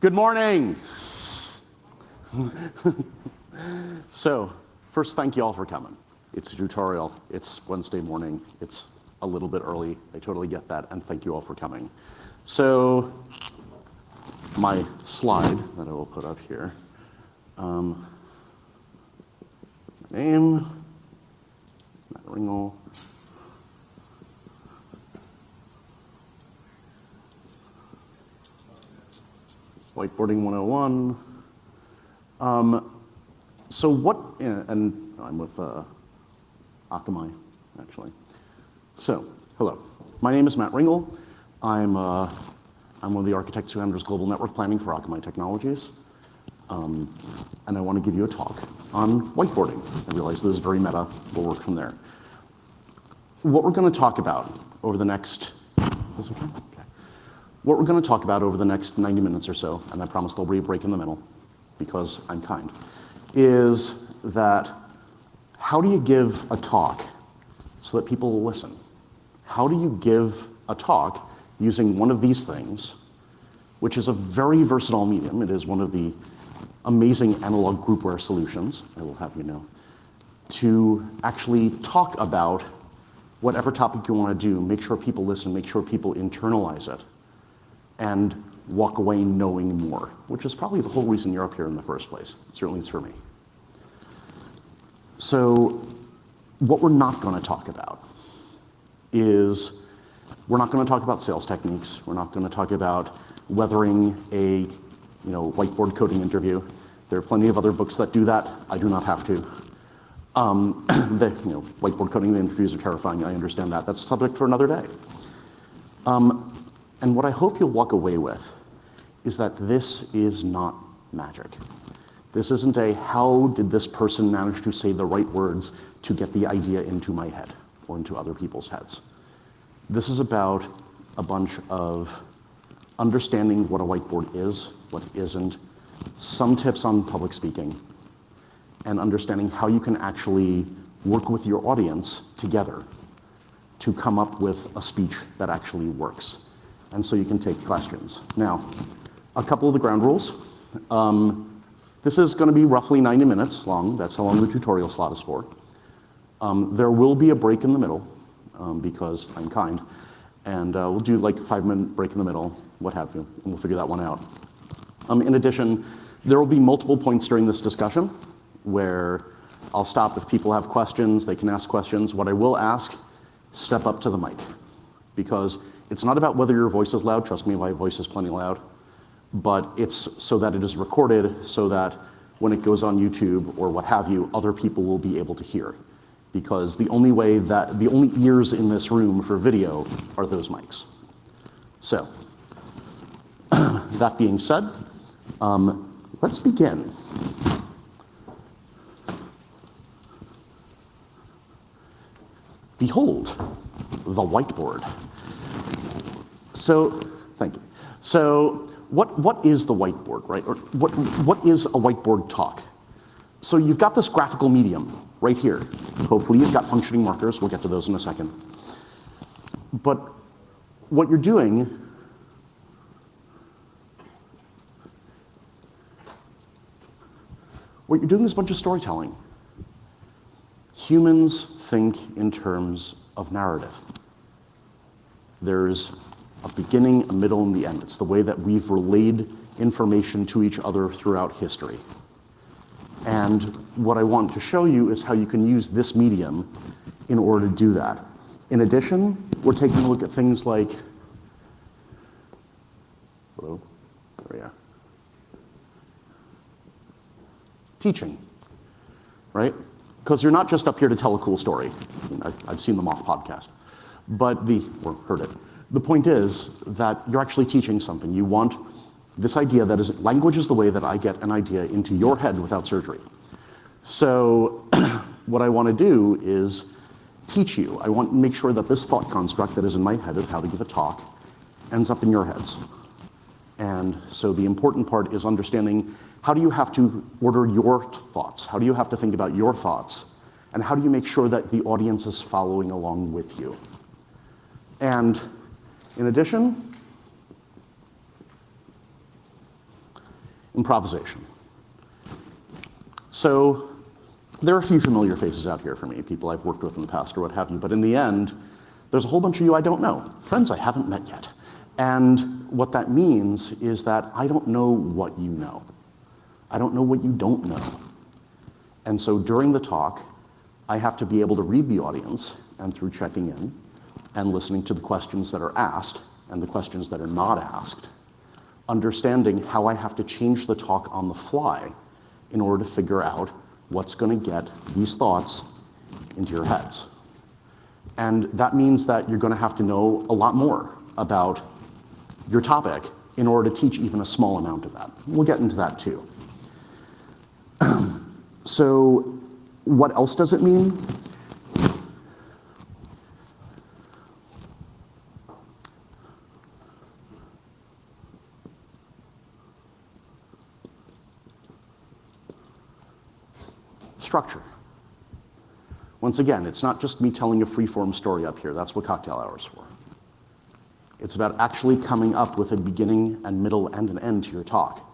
Good morning. So, first, thank you all for coming. It's a tutorial. It's Wednesday morning. It's a little bit early. I totally get that, and thank you all for coming. So, my slide that I will put up here. My name, Matt Ringel. Whiteboarding 101. So what, and I'm with Akamai, actually. So, hello. My name is Matt Ringel. I'm one of the architects who handles global network planning for Akamai Technologies. And I want to give you a talk on whiteboarding. I realize this is very meta. We'll work from there. What we're going to talk about over the next, is okay? What we're going to talk about over the next 90 minutes or so, and I promise there'll be a break in the middle, because I'm kind, is that how do you give a talk so that people will listen? How do you give a talk using one of these things, which is a very versatile medium? It is one of the amazing analog groupware solutions, I will have you know, to actually talk about whatever topic you want to do, make sure people listen, make sure people internalize it, and walk away knowing more, which is probably the whole reason you're up here in the first place. Certainly it's for me. So what we're not going to talk about is, we're not going to talk about sales techniques. We're not going to talk about weathering a whiteboard coding interview. There are plenty of other books that do that. I do not have to. Whiteboard coding interviews are terrifying. I understand that. That's a subject for another day. And what I hope you'll walk away with is that this is not magic. This isn't a, how did this person manage to say the right words to get the idea into my head or into other people's heads. This is about a bunch of understanding what a whiteboard is, what it isn't, some tips on public speaking, and understanding how you can actually work with your audience together to come up with a speech that actually works. And so you can take questions. Now, a couple of the ground rules. This is going to be roughly 90 minutes long. That's how long the tutorial slot is for. There will be a break in the middle, because I'm kind. And we'll do like a 5-minute break in the middle, what have you, and we'll figure that one out. In addition, there will be multiple points during this discussion where I'll stop if people have questions, they can ask questions. What I will ask, step up to the mic, because it's not about whether your voice is loud. Trust me, my voice is plenty loud. But it's so that it is recorded, so that when it goes on YouTube or what have you, other people will be able to hear. Because the only ears in this room for video are those mics. So, that being said, let's begin. Behold, the whiteboard. So, thank you. So, what is the whiteboard, right? Or what is a whiteboard talk? So you've got this graphical medium right here. Hopefully you've got functioning markers. We'll get to those in a second. But what you're doing is a bunch of storytelling. Humans think in terms of narrative. There's a beginning, a middle, and the end. It's the way that we've relayed information to each other throughout history. And what I want to show you is how you can use this medium in order to do that. In addition, we're taking a look at things like, hello, there we are. Teaching, right? Because you're not just up here to tell a cool story. I mean, I've seen them off podcast, or heard it. The point is that you're actually teaching something. You want this idea that is, language is the way that I get an idea into your head without surgery. So what I want to do is teach you. I want to make sure that this thought construct that is in my head of how to give a talk ends up in your heads. And so the important part is understanding, how do you have to order your thoughts? How do you have to think about your thoughts? And how do you make sure that the audience is following along with you? And in addition, Improvisation. So there are a few familiar faces out here for me, people I've worked with in the past or what have you, but in the end, there's a whole bunch of you I don't know, friends I haven't met yet. And what that means is that I don't know what you know. I don't know what you don't know. And so during the talk, I have to be able to read the audience, and through checking in and listening to the questions that are asked and the questions that are not asked, understanding how I have to change the talk on the fly in order to figure out what's going to get these thoughts into your heads. And that means that you're going to have to know a lot more about your topic in order to teach even a small amount of that. We'll get into that too. So what else does it mean? Structure. Once again, it's not just me telling a free-form story up here. That's what cocktail hour is for. It's about actually coming up with a beginning and middle and an end to your talk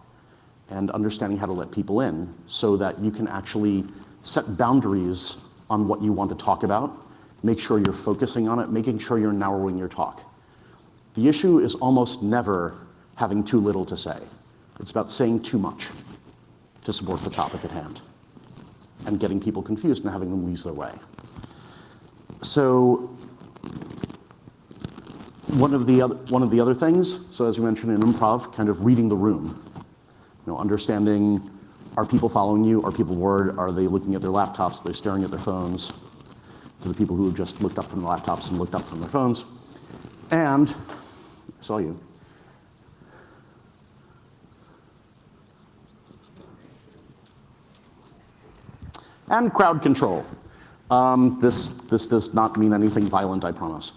and understanding how to let people in so that you can actually set boundaries on what you want to talk about, make sure you're focusing on it, making sure you're narrowing your talk. The issue is almost never having too little to say. It's about saying too much to support the topic at hand and getting people confused and having them lose their way. So one of the other things, so as you mentioned in improv, kind of reading the room. Understanding, are people following you? Are people bored? Are they looking at their laptops? Are they staring at their phones? To the people who have just looked up from the laptops and looked up from their phones. And, I saw you. And crowd control. This does not mean anything violent, I promise.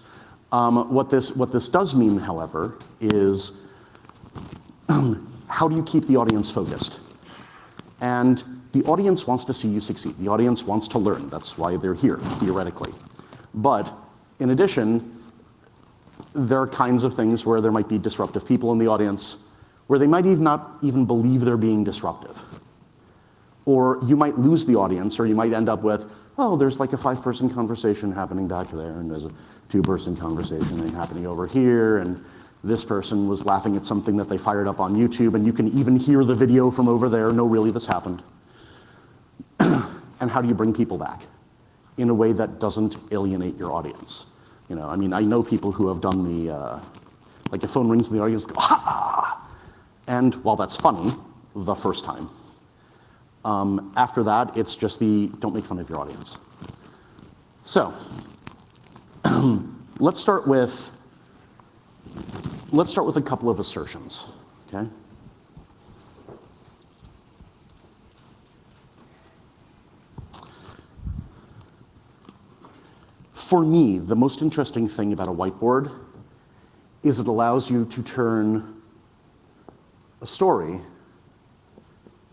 What this does mean, however, is how do you keep the audience focused? And the audience wants to see you succeed. The audience wants to learn. That's why they're here, theoretically. But in addition, there are kinds of things where there might be disruptive people in the audience where they might not even believe they're being disruptive. Or you might lose the audience, or you might end up with, oh, there's like a 5-person conversation happening back there, and there's a 2-person conversation happening over here, and this person was laughing at something that they fired up on YouTube, and you can even hear the video from over there. No, really, this happened. And how do you bring people back in a way that doesn't alienate your audience? I know people who have done the, like if phone rings in the audience, go, ha! And while that's funny, the first time, after that, it's just don't make fun of your audience. So, let's start with a couple of assertions, okay? For me, the most interesting thing about a whiteboard is it allows you to turn a story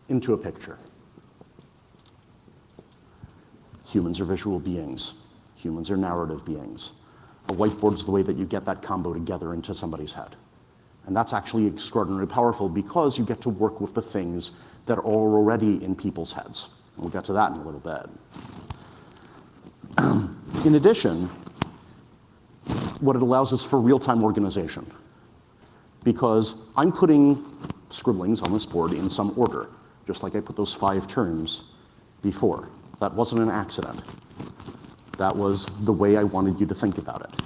into a picture. Humans are visual beings. Humans are narrative beings. A whiteboard is the way that you get that combo together into somebody's head. And that's actually extraordinarily powerful because you get to work with the things that are already in people's heads. And we'll get to that in a little bit. In addition, what it allows is for real-time organization. Because I'm putting scribblings on this board in some order, just like I put those 5 terms before. That wasn't an accident. That was the way I wanted you to think about it.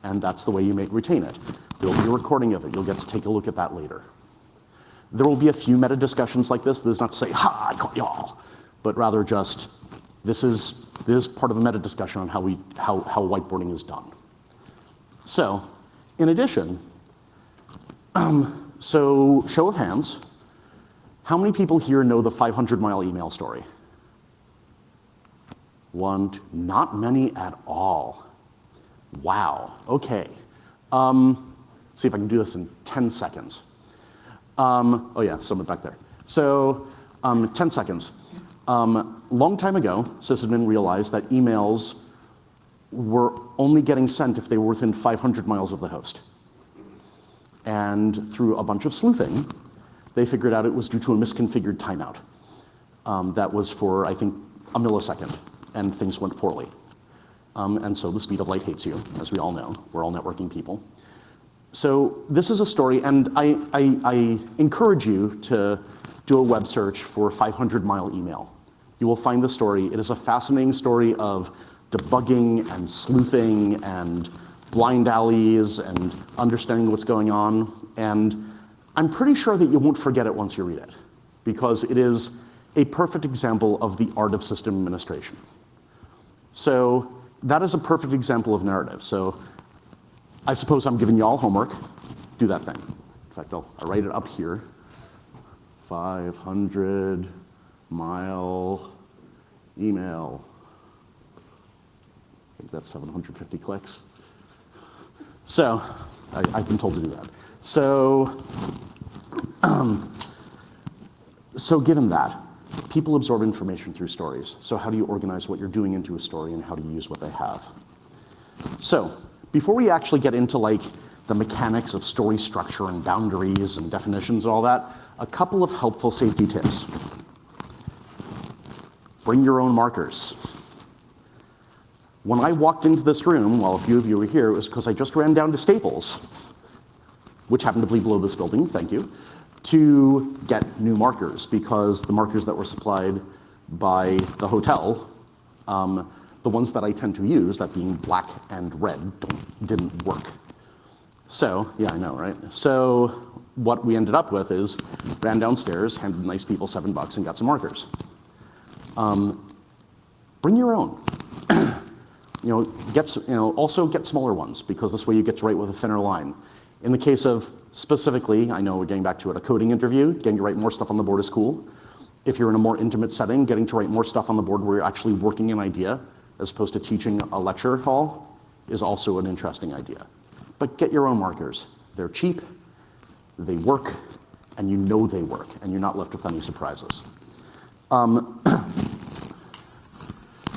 And that's the way you retain it. There'll be a recording of it. You'll get to take a look at that later. There will be a few meta discussions like this. This is not to say, ha, I caught y'all, but rather just, this is part of a meta discussion on how whiteboarding is done. So, in addition, so show of hands, how many people here know the 500-mile email story? 1, not many at all. Wow, okay. Let's see if I can do this in 10 seconds. Oh yeah, someone back there. So, 10 seconds. Long time ago, sysadmin realized that emails were only getting sent if they were within 500 miles of the host. And through a bunch of sleuthing, They figured out it was due to a misconfigured timeout. That was for, I think, a millisecond, and things went poorly. And so the speed of light hates you, as we all know. We're all networking people. So this is a story, and I encourage you to do a web search for 500-mile email. You will find the story. It is a fascinating story of debugging and sleuthing and blind alleys and understanding what's going on. And I'm pretty sure that you won't forget it once you read it, because it is a perfect example of the art of system administration. So that is a perfect example of narrative. So I suppose I'm giving you all homework. Do that thing. In fact, I'll write it up here. 500-mile email. I think that's 750 clicks. So I've been told to do that. So, so given that, people absorb information through stories. So how do you organize what you're doing into a story, and how do you use what they have? So before we actually get into like the mechanics of story structure and boundaries and definitions and all that, a couple of helpful safety tips. Bring your own markers. When I walked into this room, while a few of you were here, it was because I just ran down to Staples, which happened to be below this building, thank you, to get new markers, because the markers that were supplied by the hotel, the ones that I tend to use, that being black and red, didn't work. So, yeah, I know, right? So what we ended up with is ran downstairs, handed nice people $7 and got some markers. Bring your own. Also get smaller ones, because this way you get to write with a thinner line. In the case of, specifically, I know we're getting back to it, a coding interview, getting to write more stuff on the board is cool. If you're in a more intimate setting, getting to write more stuff on the board where you're actually working an idea, as opposed to teaching a lecture hall, is also an interesting idea. But get your own markers. They're cheap, they work, and you know they work, and you're not left with any surprises.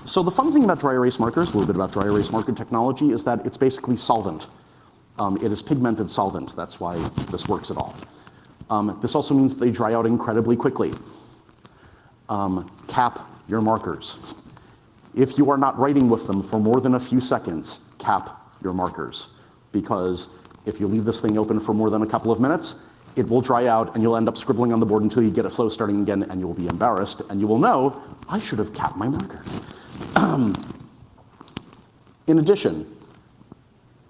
So the fun thing about dry erase markers, a little bit about dry erase marker technology, is that it's basically solvent. It is pigmented solvent. That's why this works at all. This also means they dry out incredibly quickly. Cap your markers. If you are not writing with them for more than a few seconds, cap your markers. Because if you leave this thing open for more than a couple of minutes, it will dry out, and you'll end up scribbling on the board until you get it flow starting again, and you'll be embarrassed, and you will know, I should have capped my marker. In addition,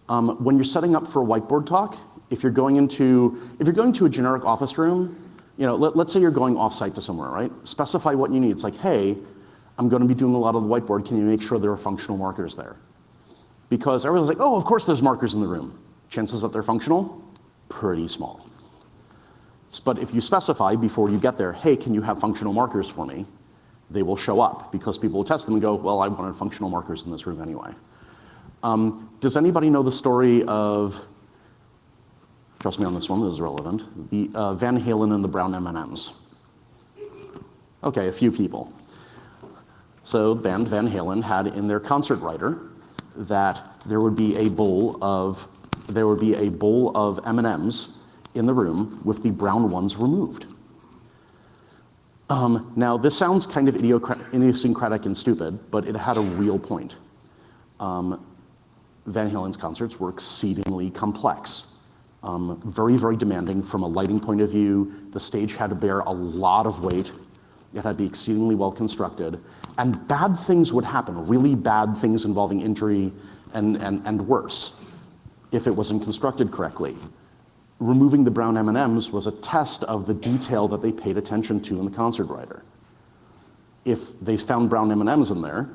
when you're setting up for a whiteboard talk, if you're going into a generic office room, let's say you're going offsite to somewhere, right? Specify what you need. It's like, hey, I'm going to be doing a lot of the whiteboard. Can you make sure there are functional markers there? Because everyone's like, oh, of course there's markers in the room. Chances that they're functional, pretty small. But if you specify before you get there, hey, can you have functional markers for me? They will show up, because people will test them and go, well, I wanted functional markers in this room anyway. Does anybody know the story of, trust me on this one, this is relevant, the Van Halen and the brown M&Ms? Okay, a few people. So band Van Halen had in their concert writer that there would be a bowl of M&Ms in the room with the brown ones removed. Now, this sounds kind of idiosyncratic and stupid, but it had a real point. Van Halen's concerts were exceedingly complex, very, very demanding from a lighting point of view. The stage had to bear a lot of weight. It had to be exceedingly well constructed. And bad things would happen, really bad things involving injury and worse, if it wasn't constructed correctly. Removing the brown M&Ms was a test of the detail that they paid attention to in the concert writer. If they found brown M&Ms in there,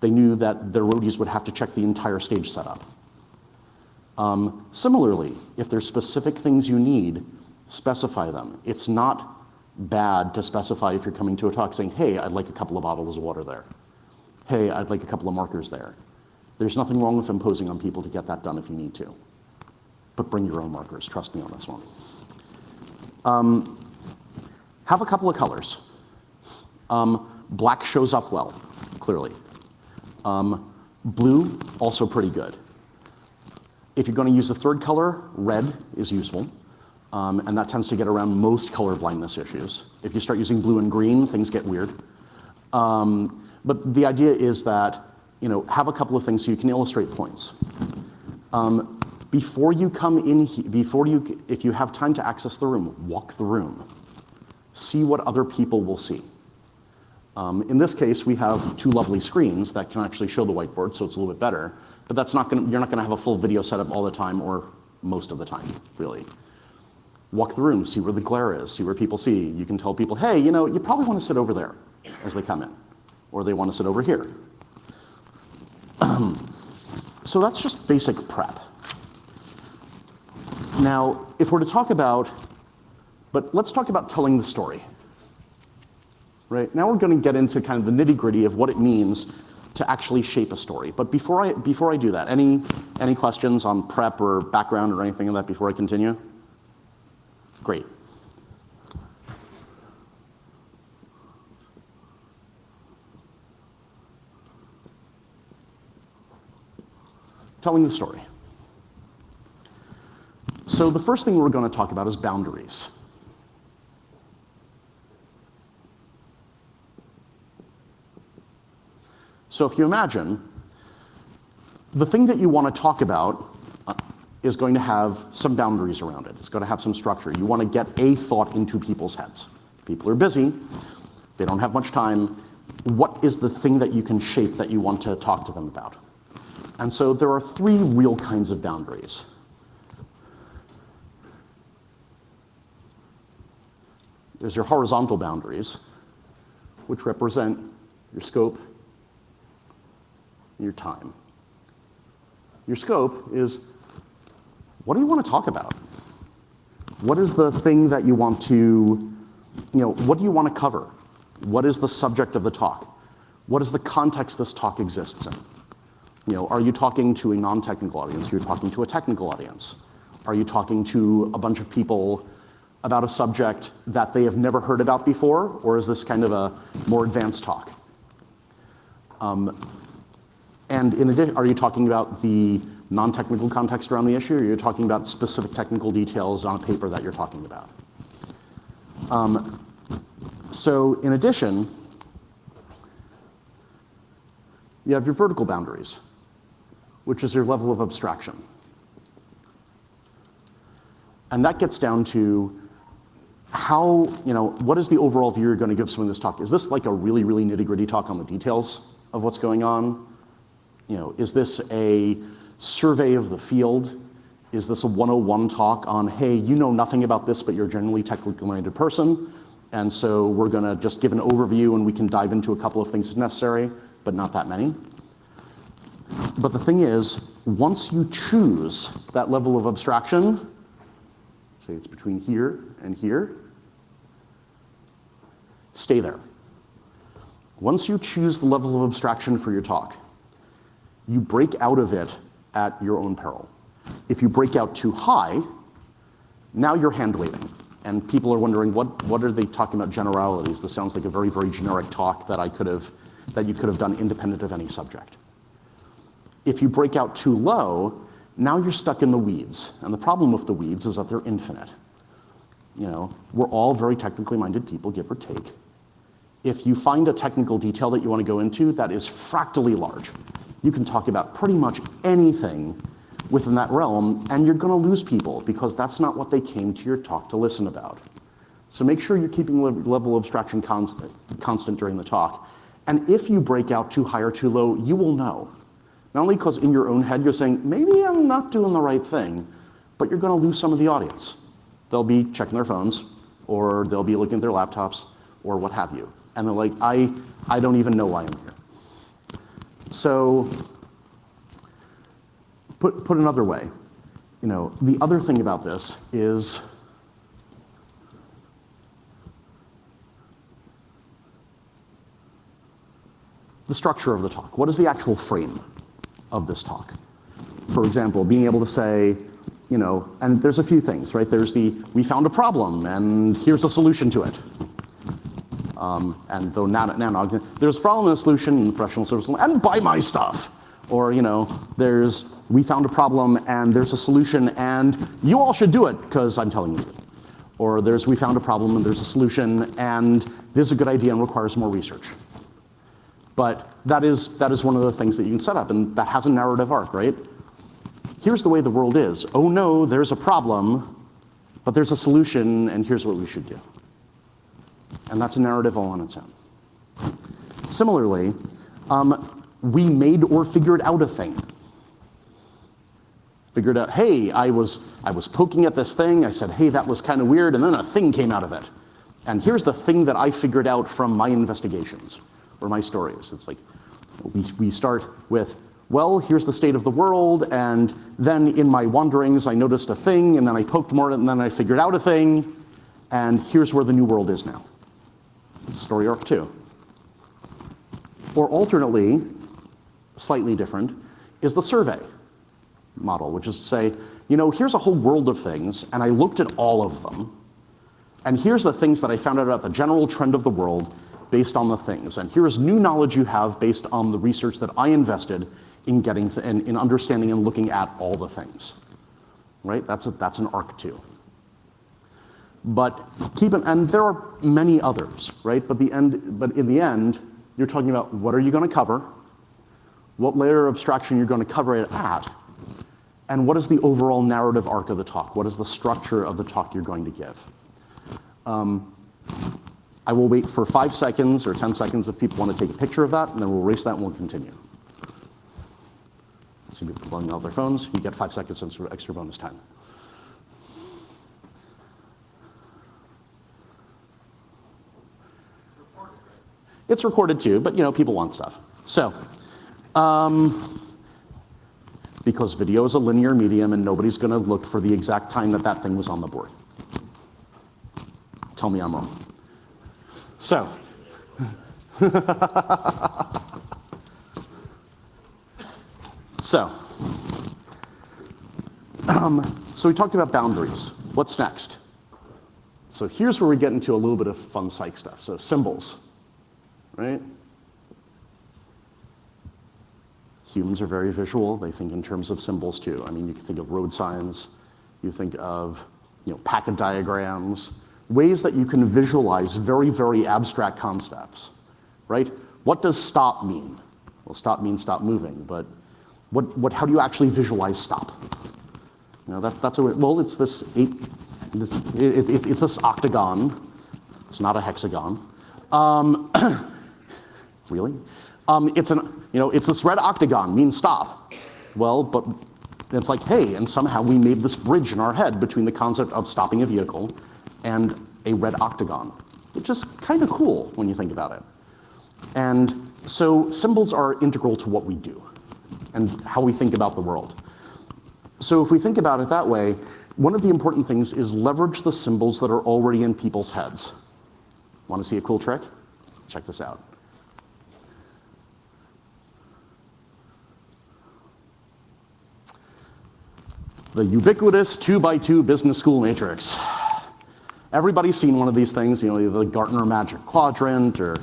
they knew that their roadies would have to check the entire stage setup. Similarly, if there's specific things you need, specify them. It's not bad to specify if you're coming to a talk saying, hey, I'd like a couple of bottles of water there. Hey, I'd like a couple of markers there. There's nothing wrong with imposing on people to get that done if you need to. But bring your own markers, trust me on this one. Have a couple of colors. Black shows up well, clearly. Blue, also pretty good. If you're going to use a third color, red is useful. And that tends to get around most color blindness issues. If you start using blue and green, things get weird. But the idea is that, have a couple of things so you can illustrate points. Before you come in, if you have time to access the room, walk the room. See what other people will see. In this case, we have two lovely screens that can actually show the whiteboard, so it's a little bit better. But you're not going to have a full video setup all the time, or most of the time, really. Walk the room, see where the glare is, see where people see. You can tell people, hey, you probably want to sit over there as they come in, or they want to sit over here. So that's just basic prep. Now, if we're to talk about, let's talk about telling the story. Right? Now we're going to get into kind of the nitty-gritty of what it means to actually shape a story. But before I do that, any questions on prep or background or anything like that before I continue? Great. Telling the story. So the first thing we're going to talk about is boundaries. So if you imagine, the thing that you want to talk about is going to have some boundaries around it. It's going to have some structure. You want to get a thought into people's heads. People are busy. They don't have much time. What is the thing that you can shape that you want to talk to them about? And so there are three real kinds of boundaries. There's your horizontal boundaries, which represent your scope, your time. Your scope is, what do you want to talk about? What is the thing that you want to, what do you want to cover? What is the subject of the talk? What is the context this talk exists in? Are you talking to a non-technical audience? Are you talking to a technical audience? Are you talking to a bunch of people about a subject that they have never heard about before? Or is this kind of a more advanced talk? And in addition, are you talking about the non-technical context around the issue, or are you talking about specific technical details on a paper that you're talking about? So in addition, you have your vertical boundaries, which is your level of abstraction. And that gets down to how, what is the overall view you're going to give someone this talk? Is this like a really, really nitty-gritty talk on the details of what's going on? Is this a survey of the field? Is this a 101 talk on, hey, you know nothing about this, but you're a generally technically minded person, and so we're going to just give an overview and we can dive into a couple of things if necessary, but not that many. But the thing is, once you choose that level of abstraction, say it's between here and here, stay there. Once you choose the level of abstraction for your talk, you break out of it at your own peril. If you break out too high, now you're hand-waving. And people are wondering, what are they talking about generalities? This sounds like a very, very generic talk that you could have done independent of any subject. If you break out too low, now you're stuck in the weeds. And the problem with the weeds is that they're infinite. We're all very technically minded people, give or take. If you find a technical detail that you want to go into that is fractally large, you can talk about pretty much anything within that realm, and you're going to lose people because that's not what they came to your talk to listen about. So make sure you're keeping the level of abstraction constant during the talk. And if you break out too high or too low, you will know. Not only because in your own head you're saying, maybe I'm not doing the right thing, but you're going to lose some of the audience. They'll be checking their phones, or they'll be looking at their laptops, or what have you. And they're like, I don't even know why I'm here. So, put another way, the other thing about this is the structure of the talk. What is the actual frame of this talk? For example, being able to say, and there's a few things, right? There's we found a problem, and here's a solution to it. And though NANOG, there's a problem and a solution in professional services, and buy my stuff. Or, we found a problem and there's a solution and you all should do it because I'm telling you to. Or we found a problem and there's a solution, and this is a good idea and requires more research. But that is one of the things that you can set up, and that has a narrative arc, right? Here's the way the world is. Oh no, there's a problem, but there's a solution, and here's what we should do. And that's a narrative all on its own. Similarly, we made or figured out a thing. Figured out, hey, I was poking at this thing, I said, hey, that was kind of weird, and then a thing came out of it. And here's the thing that I figured out from my investigations, or my stories. It's like, we start with, well, here's the state of the world, and then in my wanderings I noticed a thing, and then I poked more, and then I figured out a thing, and here's where the new world is now. Story arc 2. Or alternately, slightly different, is the survey model, which is to say, here's a whole world of things, and I looked at all of them, and here's the things that I found out about the general trend of the world based on the things, and here's new knowledge you have based on the research that I invested in getting in understanding and looking at all the things, right? That's an arc 2. But and there are many others, right? But in the end, you're talking about what are you going to cover, what layer of abstraction you're going to cover it at, and what is the overall narrative arc of the talk? What is the structure of the talk you're going to give? I will wait for 5 seconds or 10 seconds if people want to take a picture of that, and then we'll erase that and we'll continue. See people pulling out their phones. You get 5 seconds extra bonus time. It's recorded too, but people want stuff. So, because video is a linear medium and nobody's going to look for the exact time that thing was on the board. Tell me I'm wrong. So, so we talked about boundaries. What's next? So here's where we get into a little bit of fun psych stuff. So symbols, right? Humans are very visual. They think in terms of symbols too. I mean, you can think of road signs. You think of packet diagrams, ways that you can visualize very, very abstract concepts, right? What does stop mean? Well, stop means stop moving, but how do you actually visualize stop? That's it's this octagon. It's not a hexagon. Really? It's this red octagon, means stop. Well, but it's like, hey, and somehow we made this bridge in our head between the concept of stopping a vehicle and a red octagon, which is kind of cool when you think about it. And so symbols are integral to what we do and how we think about the world. So if we think about it that way, one of the important things is leverage the symbols that are already in people's heads. Want to see a cool trick? Check this out. The ubiquitous 2x2 business school matrix. Everybody's seen one of these things, the Gartner Magic Quadrant or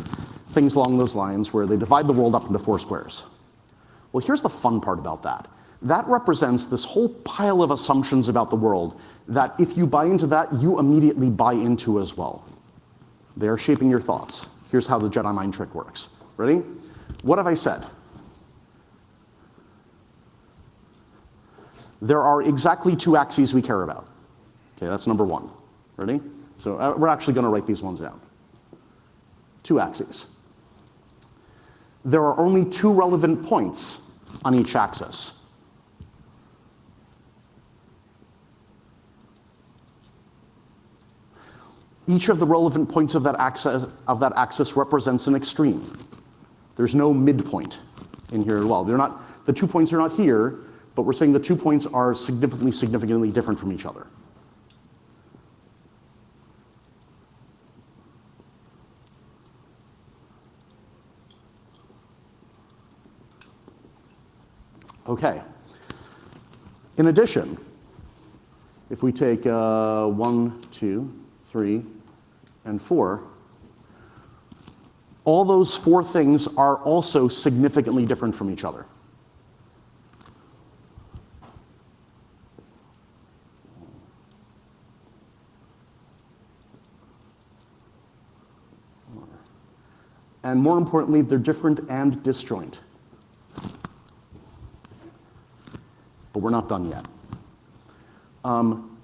things along those lines where they divide the world up into 4 squares. Well, here's the fun part about that. That represents this whole pile of assumptions about the world that if you buy into that, you immediately buy into as well. They are shaping your thoughts. Here's how the Jedi mind trick works. Ready? What have I said? There are exactly 2 axes we care about. Okay, that's number 1. Ready? So we're actually going to write these ones down. 2 axes. There are only 2 relevant points on each axis. Each of the relevant points of that axis represents an extreme. There's no midpoint in here as well. The 2 points are not here, but we're saying the 2 points are significantly different from each other. Okay. In addition, if we take 1, 2, 3, and 4, all those 4 things are also significantly different from each other. And more importantly, they're different and disjoint. But we're not done yet.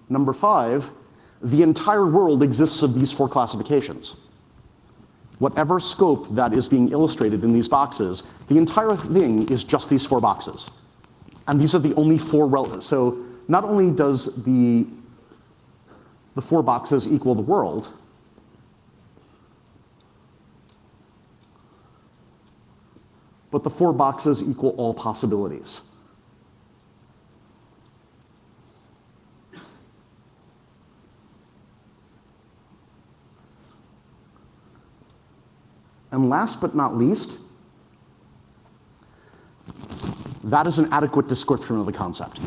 Number 5, the entire world exists of these 4 classifications. Whatever scope that is being illustrated in these boxes, the entire thing is just these 4 boxes. And these are the only 4 relevant. So not only does the 4 boxes equal the world, but the 4 boxes equal all possibilities. And last but not least, that is an adequate description of the concept.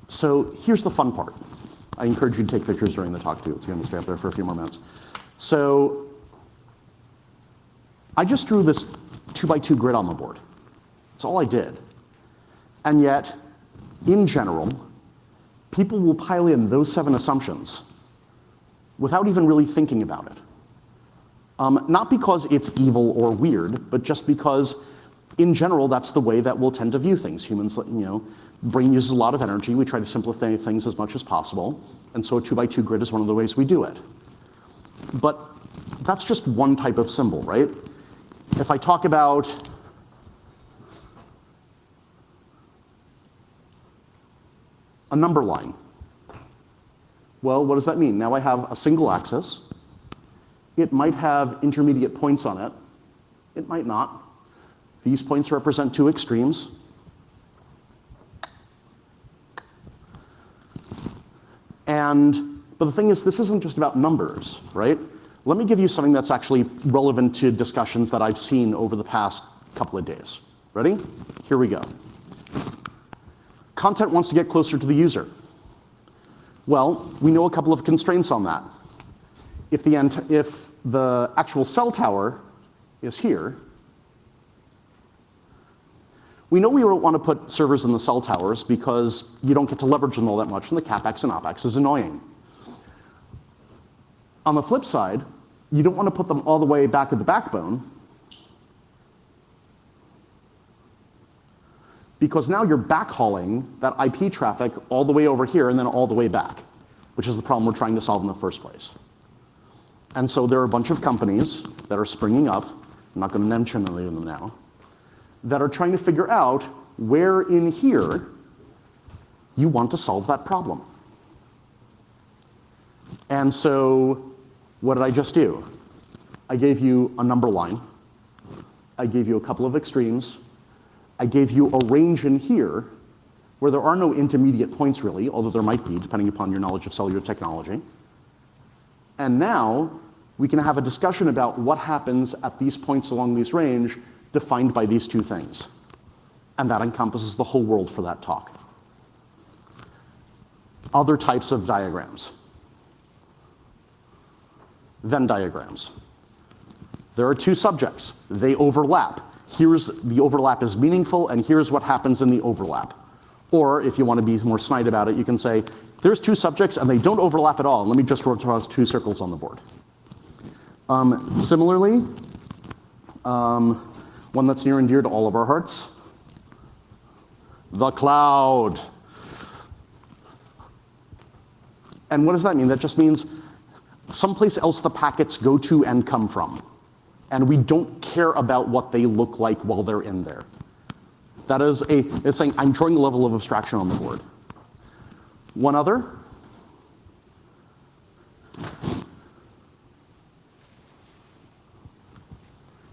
So here's the fun part. I encourage you to take pictures during the talk too. It's going to stay up there for a few more minutes. So I just drew this 2x2 grid on the board. That's all I did. And yet, in general, people will pile in those 7 assumptions without even really thinking about it. Not because it's evil or weird, but just because, in general, that's the way that we'll tend to view things. Humans, brain uses a lot of energy. We try to simplify things as much as possible. And so a 2x2 grid is one of the ways we do it. But that's just one type of symbol, right? If I talk about a number line, well, what does that mean? Now I have a single axis. It might have intermediate points on it. It might not. These points represent 2 extremes. But the thing is, this isn't just about numbers, right? Let me give you something that's actually relevant to discussions that I've seen over the past couple of days. Ready? Here we go. Content wants to get closer to the user. Well, we know a couple of constraints on that. If the actual cell tower is here, we know we don't want to put servers in the cell towers because you don't get to leverage them all that much, and the CapEx and OpEx is annoying. On the flip side, you don't want to put them all the way back at the backbone because now you're backhauling that IP traffic all the way over here and then all the way back, which is the problem we're trying to solve in the first place. And so there are a bunch of companies that are springing up, I'm not going to mention any of them now, that are trying to figure out where in here you want to solve that problem. And so what did I just do? I gave you a number line. I gave you a couple of extremes. I gave you a range in here where there are no intermediate points really, although there might be, depending upon your knowledge of cellular technology. And now we can have a discussion about what happens at these points along this range defined by these 2 things. And that encompasses the whole world for that talk. Other types of diagrams. Venn diagrams. There are 2 subjects. They overlap. Here's the overlap is meaningful, and here's what happens in the overlap. Or if you want to be more snide about it, you can say, there's 2 subjects and they don't overlap at all. And let me just draw 2 circles on the board. Similarly, one that's near and dear to all of our hearts, the cloud. And what does that mean? That just means someplace else the packets go to and come from. And we don't care about what they look like while they're in there. That is it's saying I'm drawing a level of abstraction on the board. One other.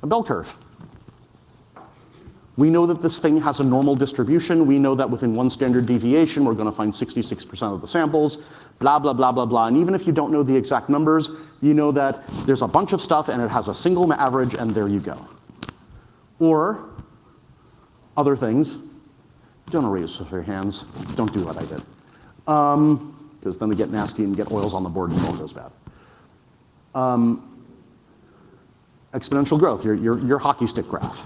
A bell curve. We know that this thing has a normal distribution. We know that within 1 standard deviation, we're going to find 66% of the samples, blah, blah, blah, blah, blah. And even if you don't know the exact numbers, you know that there's a bunch of stuff and it has a single average, and there you go. Or other things. Don't erase with your hands. Don't do what I did. Because then they get nasty and get oils on the board and it all goes bad. Exponential growth, your hockey stick graph.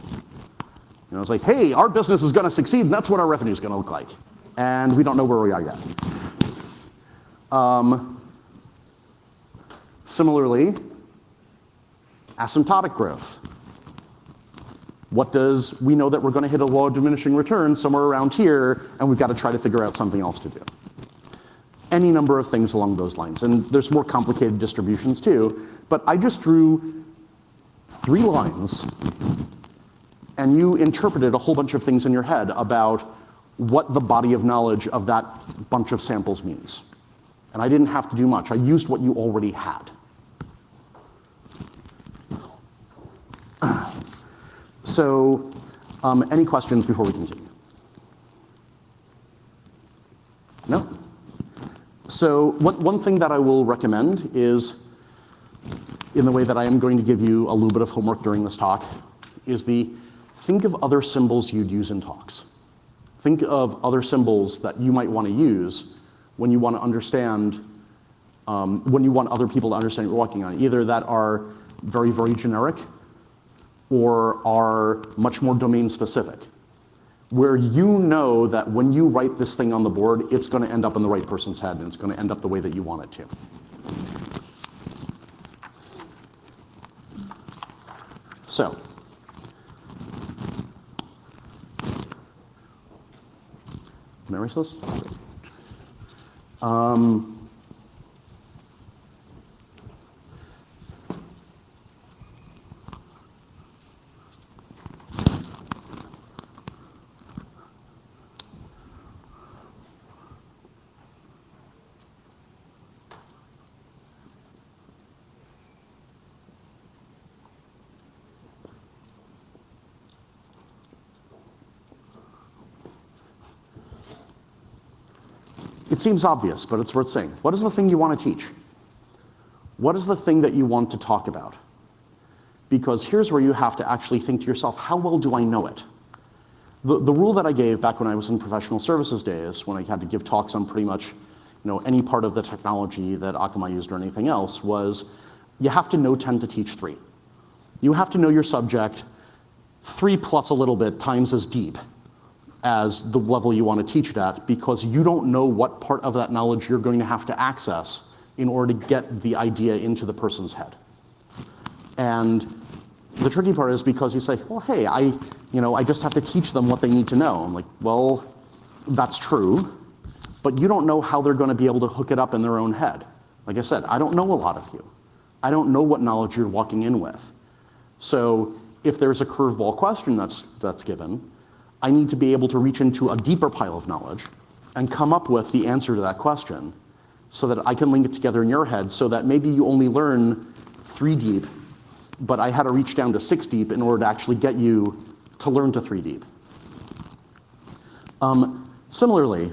It's like, hey, our business is going to succeed, and that's what our revenue is going to look like. And we don't know where we are yet. Similarly, asymptotic growth. We know that we're going to hit a law of diminishing returns somewhere around here, and we've got to try to figure out something else to do. Any number of things along those lines. And there's more complicated distributions too, but I just drew 3 lines, and you interpreted a whole bunch of things in your head about what the body of knowledge of that bunch of samples means. And I didn't have to do much. I used what you already had. So, any questions before we continue? No? So, one thing that I will recommend is, in the way that I am going to give you a little bit of homework during this talk, is think of other symbols you'd use in talks. Think of other symbols that you might want to use when you want to understand, when you want other people to understand what you're working on, either that are very, very generic or are much more domain specific, where you know that when you write this thing on the board, it's going to end up in the right person's head and it's going to end up the way that you want it to. So, can I erase this? It seems obvious, but it's worth saying. What is the thing you want to teach? What is the thing that you want to talk about? Because here's where you have to actually think to yourself, how well do I know it? The rule that I gave back when I was in professional services days, when I had to give talks on pretty much any part of the technology that Akamai used or anything else, was you have to know 10 to teach 3. You have to know your subject 3 plus a little bit times as deep as the level you want to teach it at, because you don't know what part of that knowledge you're going to have to access in order to get the idea into the person's head. And the tricky part is because you say, well, hey, I just have to teach them what they need to know. I'm like, well, that's true, but you don't know how they're going to be able to hook it up in their own head. Like I said, I don't know a lot of you. I don't know what knowledge you're walking in with. So if there's a curveball question that's given, I need to be able to reach into a deeper pile of knowledge and come up with the answer to that question so that I can link it together in your head so that maybe you only learn 3 deep, but I had to reach down to 6 deep in order to actually get you to learn to 3 deep. Similarly,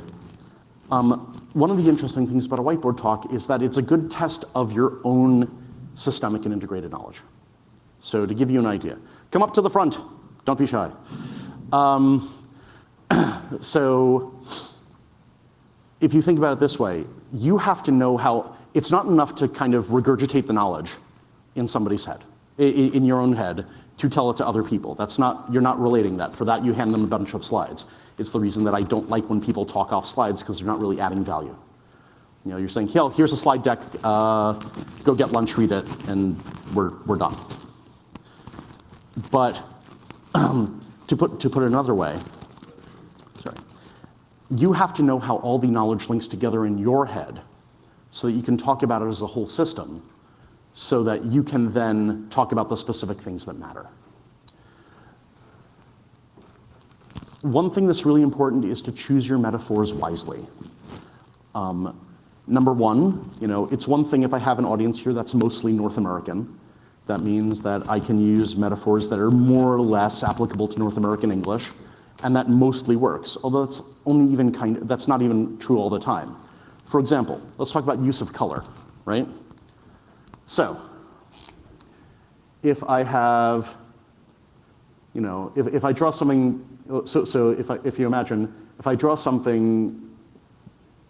one of the interesting things about a whiteboard talk is that it's a good test of your own systemic and integrated knowledge. So to give you an idea, come up to the front, don't be shy. So if you think about it this way, you have to know how, it's not enough to kind of regurgitate the knowledge in somebody's head, in your own head, to tell it to other people. You're not relating that. For that, you hand them a bunch of slides. It's the reason that I don't like when people talk off slides, because they're not really adding value. You're saying, here's a slide deck, go get lunch, read it, and we're done. But to put it another way, you have to know how all the knowledge links together in your head so that you can talk about it as a whole system, so that you can then talk about the specific things that matter. One thing that's really important is to choose your metaphors wisely. Number one, it's one thing if I have an audience here that's mostly North American. That means that I can use metaphors that are more or less applicable to North American English, and that mostly works, although that's not even true all the time. For example, let's talk about use of color, right? So, if I have, if I draw something, so if you imagine, if I draw something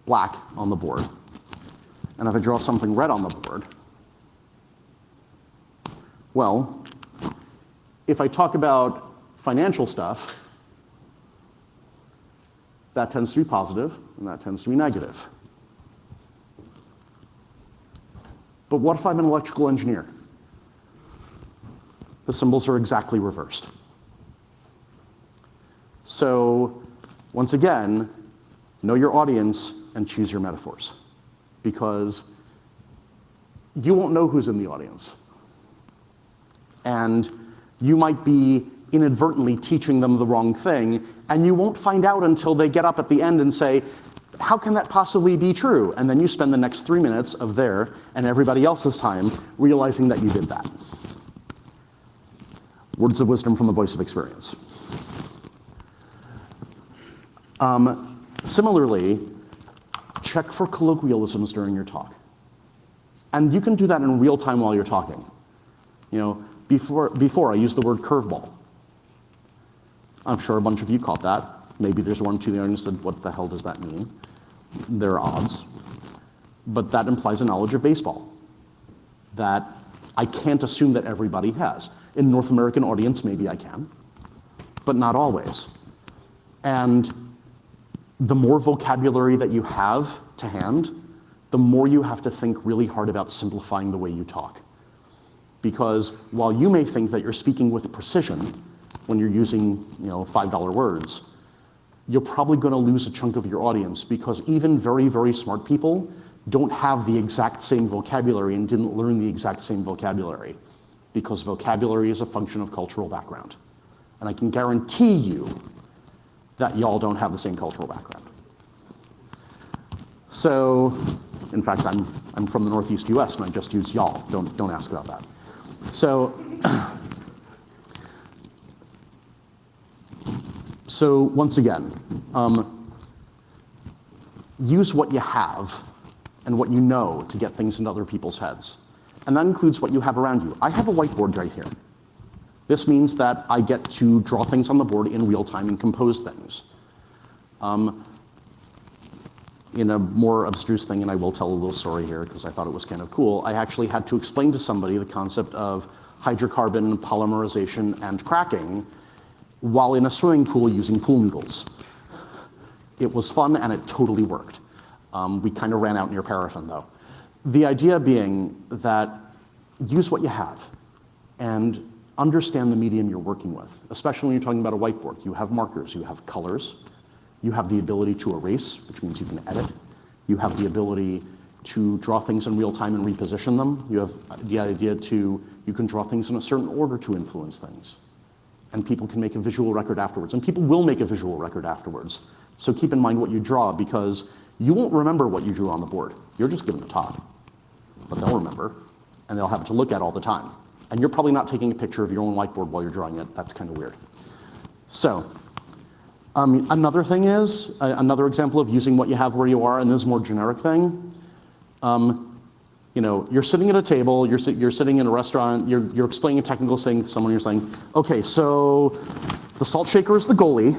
black on the board, and if I draw something red on the board, well, if I talk about financial stuff, that tends to be positive, and that tends to be negative. But what if I'm an electrical engineer? The symbols are exactly reversed. So, once again, know your audience and choose your metaphors, because you won't know who's in the audience. And you might be inadvertently teaching them the wrong thing, and you won't find out until they get up at the end and say, how can that possibly be true? And then you spend the next 3 minutes of their and everybody else's time realizing that you did that. Words of wisdom from the voice of experience. Similarly, check for colloquialisms during your talk. And you can do that in real time while you're talking. You know, before I used the word curveball. I'm sure a bunch of you caught that. Maybe there's one or two in the audience that, what the hell does that mean? There are odds. But that implies a knowledge of baseball that I can't assume that everybody has. In North American audience, maybe I can, but not always. And the more vocabulary that you have to hand, the more you have to think really hard about simplifying the way you talk. Because while you may think that you're speaking with precision when you're using, $5 words, you're probably going to lose a chunk of your audience, because even very, very smart people don't have the exact same vocabulary and didn't learn the exact same vocabulary, because vocabulary is a function of cultural background. And I can guarantee you that y'all don't have the same cultural background. So, in fact, I'm from the Northeast US and I just use y'all. Don't ask about that. So once again, use what you have and what you know to get things into other people's heads. And that includes what you have around you. I have a whiteboard right here. This means that I get to draw things on the board in real time and compose things. In a more abstruse thing, and I will tell a little story here because I thought it was kind of cool, I actually had to explain to somebody the concept of hydrocarbon polymerization and cracking while in a swimming pool using pool noodles. It was fun and it totally worked. We kind of ran out near paraffin though. The idea being that use what you have and understand the medium you're working with, especially when you're talking about a whiteboard. You have markers, you have colors, you have the ability to erase, which means you can edit. You have the ability to draw things in real time and reposition them. You have the idea you can draw things in a certain order to influence things. And people can make a visual record afterwards. And people will make a visual record afterwards. So keep in mind what you draw, because you won't remember what you drew on the board. You're just given a talk. But they'll remember, and they'll have it to look at all the time. And you're probably not taking a picture of your own whiteboard while you're drawing it. That's kind of weird. So, another thing is, another example of using what you have where you are, and this is a more generic thing. You're sitting at a table, you're sitting in a restaurant, you're explaining a technical thing to someone, you're saying, okay, so the salt shaker is the goalie,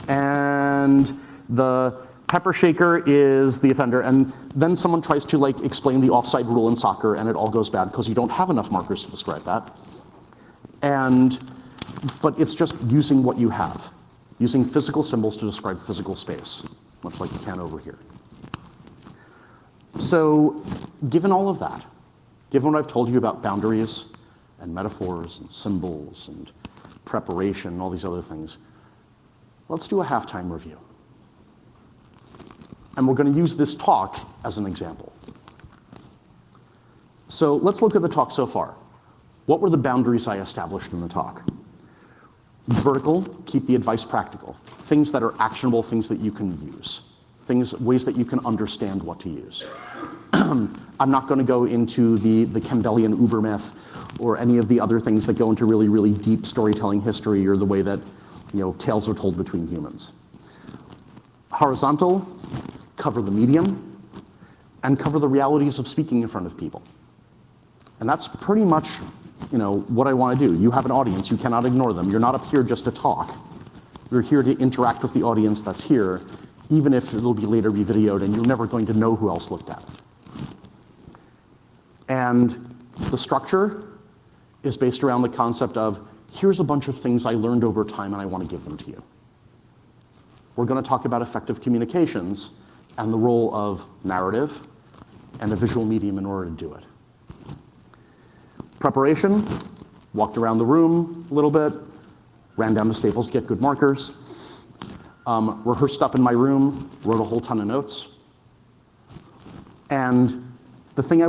and the pepper shaker is the offender, and then someone tries to explain the offside rule in soccer, and it all goes bad because you don't have enough markers to describe that. But it's just using what you have, using physical symbols to describe physical space, much like you can over here. So, given all of that, given what I've told you about boundaries and metaphors and symbols and preparation and all these other things, let's do a halftime review. And we're going to use this talk as an example. So let's look at the talk so far. What were the boundaries I established in the talk? Vertical, keep the advice practical. Things that are actionable, things that you can use. Ways that you can understand what to use. I'm not going to go into the Campbellian Uber myth or any of the other things that go into really, really deep storytelling history or the way that tales are told between humans. Horizontal, cover the medium, and cover the realities of speaking in front of people. And that's pretty much what I want to do. You have an audience, you cannot ignore them. You're not up here just to talk. You're here to interact with the audience that's here, even if it'll be later be videoed and you're never going to know who else looked at it. And the structure is based around the concept of, here's a bunch of things I learned over time and I want to give them to you. we're going to talk about effective communications and the role of narrative and a visual medium in order to do it. Preparation, walked around the room a little bit, ran down to Staples to get good markers, rehearsed up in my room, wrote a whole ton of notes. And the thing that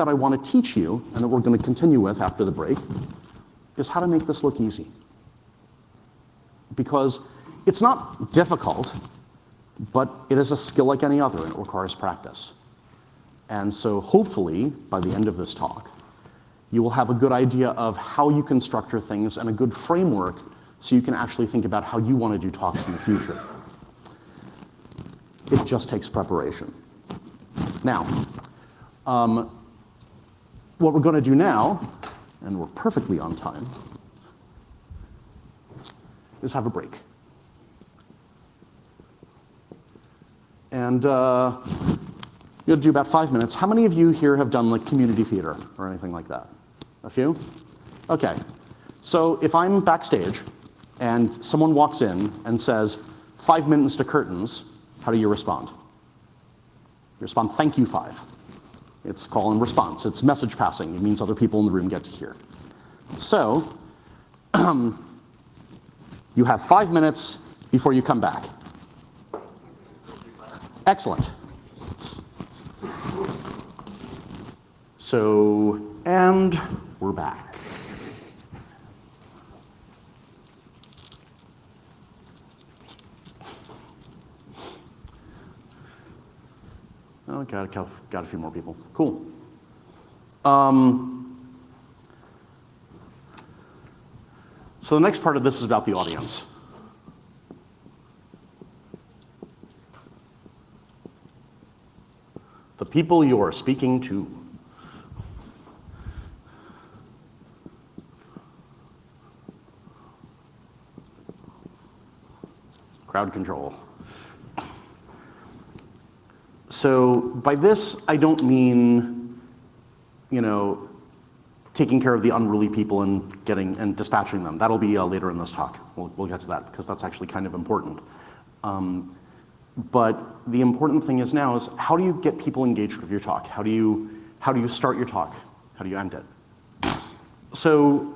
I want to teach you, and that we're going to continue with after the break, is how to make this look easy. Because it's not difficult, but it is a skill like any other, and it requires practice. And so hopefully, by the end of this talk, you will have a good idea of how you can structure things and a good framework so you can actually think about how you want to do talks in the future. It just takes preparation. Now, what we're going to do now, and we're perfectly on time, is have a break. And you'll do about 5 minutes. How many of you here have done like community theater or anything like that? A few? Okay. So if I'm backstage and someone walks in and says, 5 minutes to curtains, how do you respond? You respond, thank you, 5. It's call and response. It's message passing. It means other people in the room get to hear. So you have 5 minutes before you come back. Excellent. So, and we're back. Oh, got a few more people. Cool. So the next part of this is about the audience. The people you are speaking to. Crowd control. So by this, I don't mean, taking care of the unruly people and dispatching them. That'll be later in this talk. We'll get to that because that's actually kind of important. But the important thing is now is how do you get people engaged with your talk? How do you start your talk? How do you end it? So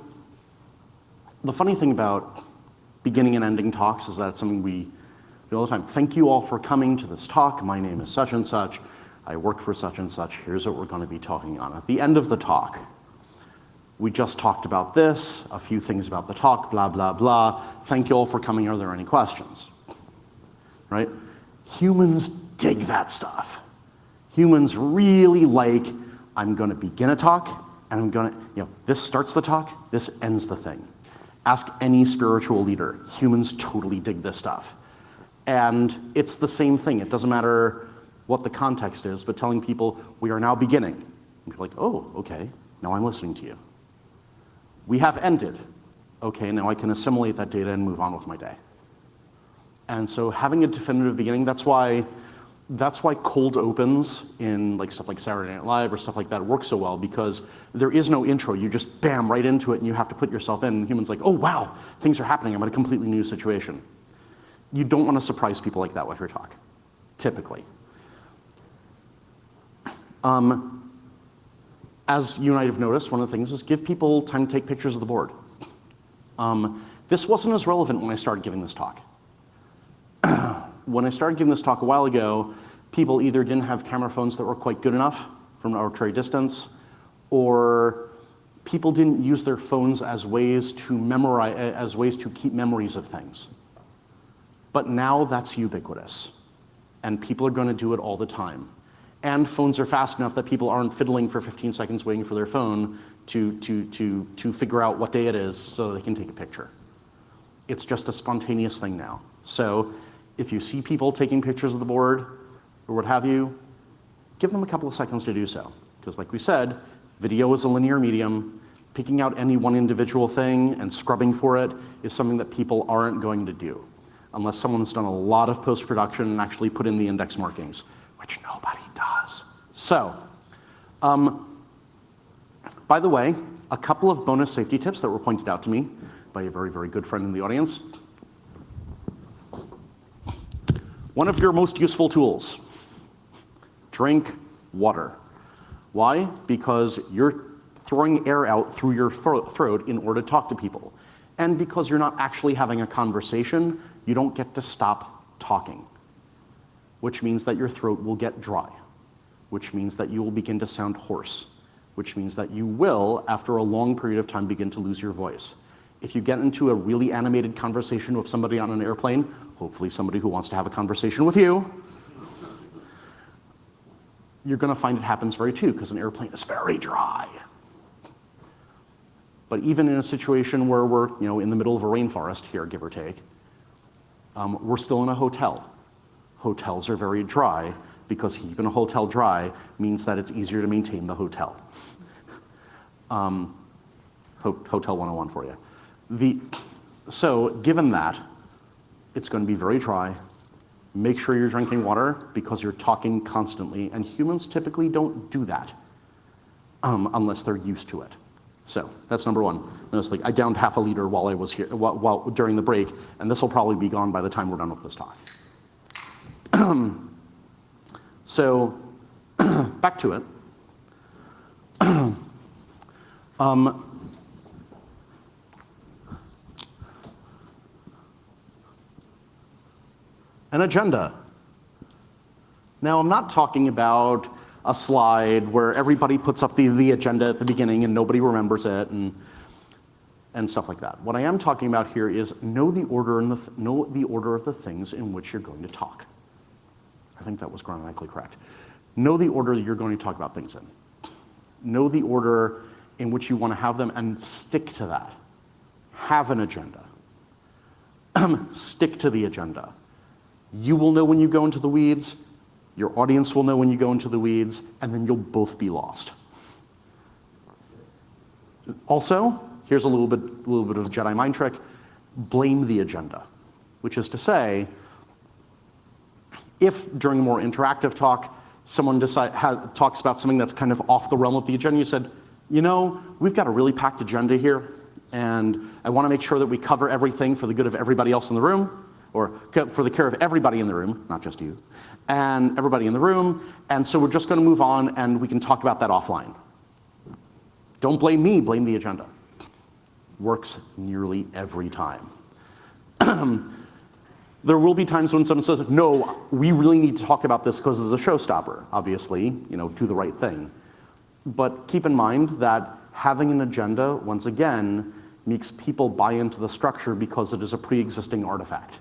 the funny thing about beginning and ending talks is that it's something we do all the time. Thank you all for coming to this talk. My name is such and such. I work for such and such. Here's what we're going to be talking on. At the end of the talk, we just talked about this, a few things about the talk, blah, blah, blah. Thank you all for coming. Are there any questions? Right? Humans dig that stuff. Humans really like, I'm going to begin a talk, and I'm going to, this starts the talk, this ends the thing. Ask any spiritual leader. Humans totally dig this stuff. And it's the same thing. It doesn't matter what the context is, but telling people, we are now beginning. And you're like, oh, okay, now I'm listening to you. We have ended. Okay, now I can assimilate that data and move on with my day. And so having a definitive beginning, that's why cold opens in stuff like Saturday Night Live or stuff like that works so well, because there is no intro. You just bam right into it and you have to put yourself in, and humans like, oh wow, things are happening. I'm in a completely new situation. You don't want to surprise people like that with your talk, typically. As you might have noticed, one of the things is give people time to take pictures of the board. This wasn't as relevant when I started giving this talk. When I started giving this talk a while ago, people either didn't have camera phones that were quite good enough from an arbitrary distance, or people didn't use their phones as ways to memorize, as ways to keep memories of things. But now that's ubiquitous, and people are going to do it all the time. And phones are fast enough that people aren't fiddling for 15 seconds waiting for their phone to figure out what day it is so they can take a picture. It's just a spontaneous thing now. So if you see people taking pictures of the board or what have you, give them a couple of seconds to do so. Because like we said, video is a linear medium. Picking out any one individual thing and scrubbing for it is something that people aren't going to do unless someone's done a lot of post-production and actually put in the index markings, which nobody does. So, by the way, a couple of bonus safety tips that were pointed out to me by a very, very good friend in the audience. One of your most useful tools, drink water. Why? Because you're throwing air out through your throat in order to talk to people. And because you're not actually having a conversation, you don't get to stop talking, which means that your throat will get dry, which means that you will begin to sound hoarse, which means that you will, after a long period of time, begin to lose your voice. If you get into a really animated conversation with somebody on an airplane, hopefully somebody who wants to have a conversation with you, you're going to find it happens very too, because an airplane is very dry. But even in a situation where we're in the middle of a rainforest here, give or take, we're still in a hotel. Hotels are very dry, because keeping a hotel dry means that it's easier to maintain the hotel. Hotel 101 for you. So given that, it's going to be very dry. Make sure you're drinking water, because you're talking constantly, and humans typically don't do that unless they're used to it. So that's number one. Notice, I downed half a liter while I was here, during the break, and this will probably be gone by the time we're done with this talk. So back to it. An agenda. Now, I'm not talking about a slide where everybody puts up the agenda at the beginning and nobody remembers it and stuff like that. What I am talking about here is know the order of the things in which you're going to talk. I think that was grammatically correct. Know the order that you're going to talk about things in. Know the order in which you want to have them and stick to that. Have an agenda. Stick to the agenda. You will know when you go into the weeds, your audience will know when you go into the weeds, and then you'll both be lost. Also, here's a little bit of a Jedi mind trick. Blame the agenda, which is to say, if during a more interactive talk, someone talks about something that's kind of off the realm of the agenda, you said, we've got a really packed agenda here, and I want to make sure that we cover everything for the good of everybody else in the room, or for the care of everybody in the room, not just you, and everybody in the room, and so we're just going to move on and we can talk about that offline. Don't blame me, blame the agenda. Works nearly every time. There will be times when someone says, no, we really need to talk about this because it's a showstopper. Obviously, do the right thing. But keep in mind that having an agenda, once again, makes people buy into the structure because it is a pre-existing artifact.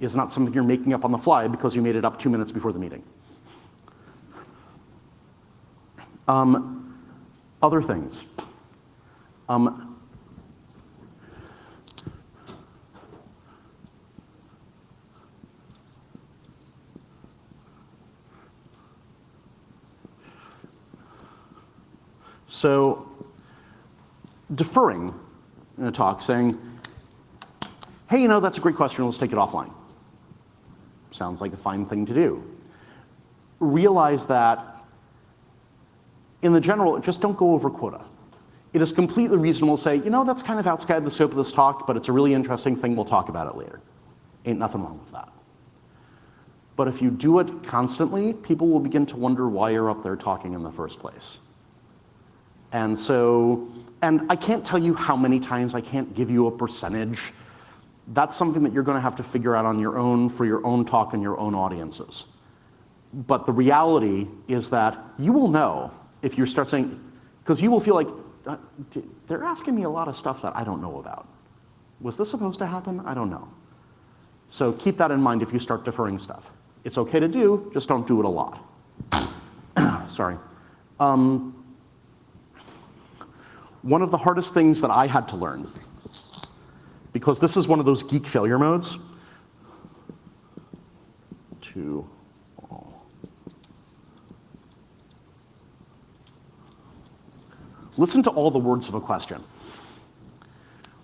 It's not something you're making up on the fly because you made it up 2 minutes before the meeting. Other things. So, deferring in a talk, saying, hey, that's a great question, let's take it offline. Sounds like a fine thing to do. Realize that, in the general, just don't go over quota. It is completely reasonable to say, that's kind of outside the scope of this talk, but it's a really interesting thing, we'll talk about it later. Ain't nothing wrong with that. But if you do it constantly, people will begin to wonder why you're up there talking in the first place. And I can't tell you how many times, I can't give you a percentage. That's something that you're going to have to figure out on your own for your own talk and your own audiences. But the reality is that you will know if you start saying, because you will feel like, they're asking me a lot of stuff that I don't know about. Was this supposed to happen? I don't know. So keep that in mind if you start deferring stuff. It's okay to do, just don't do it a lot. Sorry. One of the hardest things that I had to learn, because this is one of those geek failure modes, listen to all the words of a question.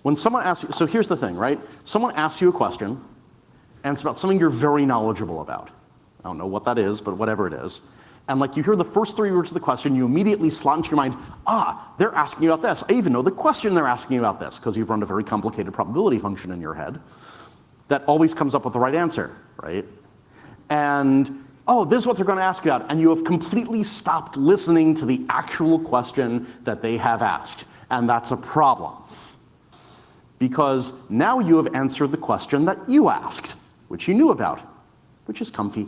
When someone asks you, so here's the thing, right? Someone asks you a question, and it's about something you're very knowledgeable about. I don't know what that is, but whatever it is. And you hear the first 3 words of the question, you immediately slot into your mind, they're asking you about this. I even know the question they're asking you about this, because you've run a very complicated probability function in your head that always comes up with the right answer, right? and oh, this is what they're going to ask about, and you have completely stopped listening to the actual question that they have asked, and that's a problem. Because now you have answered the question that you asked, which you knew about, which is comfy,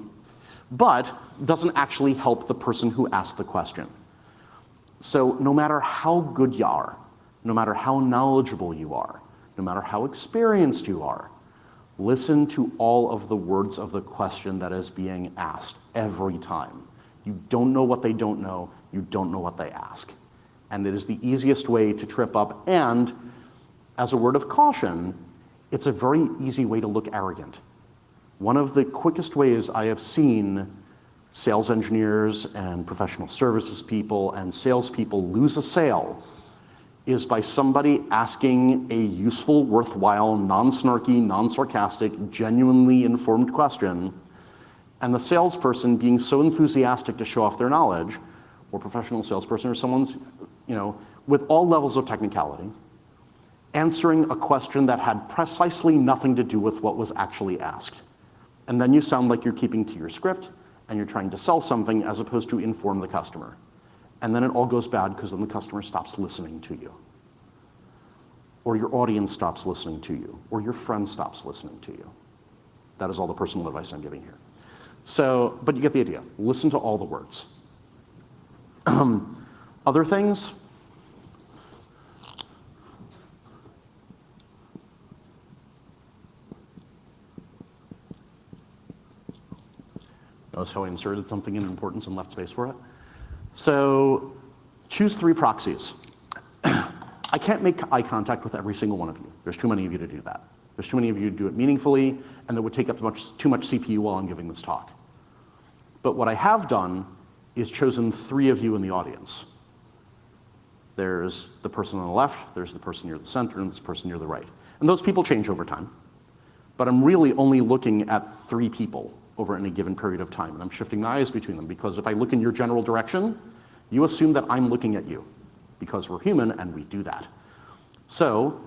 but doesn't actually help the person who asked the question. So no matter how good you are, no matter how knowledgeable you are, no matter how experienced you are, listen to all of the words of the question that is being asked every time. You don't know what they don't know, you don't know what they ask. And it is the easiest way to trip up, and as a word of caution, it's a very easy way to look arrogant. One of the quickest ways I have seen sales engineers and professional services people and salespeople lose a sale is by somebody asking a useful, worthwhile, non-snarky, non-sarcastic, genuinely informed question, and the salesperson being so enthusiastic to show off their knowledge, or professional salesperson, or someone's, with all levels of technicality, answering a question that had precisely nothing to do with what was actually asked. And then you sound like you're keeping to your script, and you're trying to sell something as opposed to inform the customer. And then it all goes bad because then the customer stops listening to you. Or your audience stops listening to you. Or your friend stops listening to you. That is all the personal advice I'm giving here. So, but you get the idea. Listen to all the words. Other things? Notice how I inserted something in importance and left space for it? So choose 3 proxies. I can't make eye contact with every single one of you. There's too many of you to do that. There's too many of you to do it meaningfully, and that would take up too much CPU while I'm giving this talk. But what I have done is chosen 3 of you in the audience. There's the person on the left, there's the person near the center, and there's the person near the right. And those people change over time. But I'm really only looking at 3 people over any given period of time, and I'm shifting my eyes between them, because if I look in your general direction, you assume that I'm looking at you, because we're human and we do that. So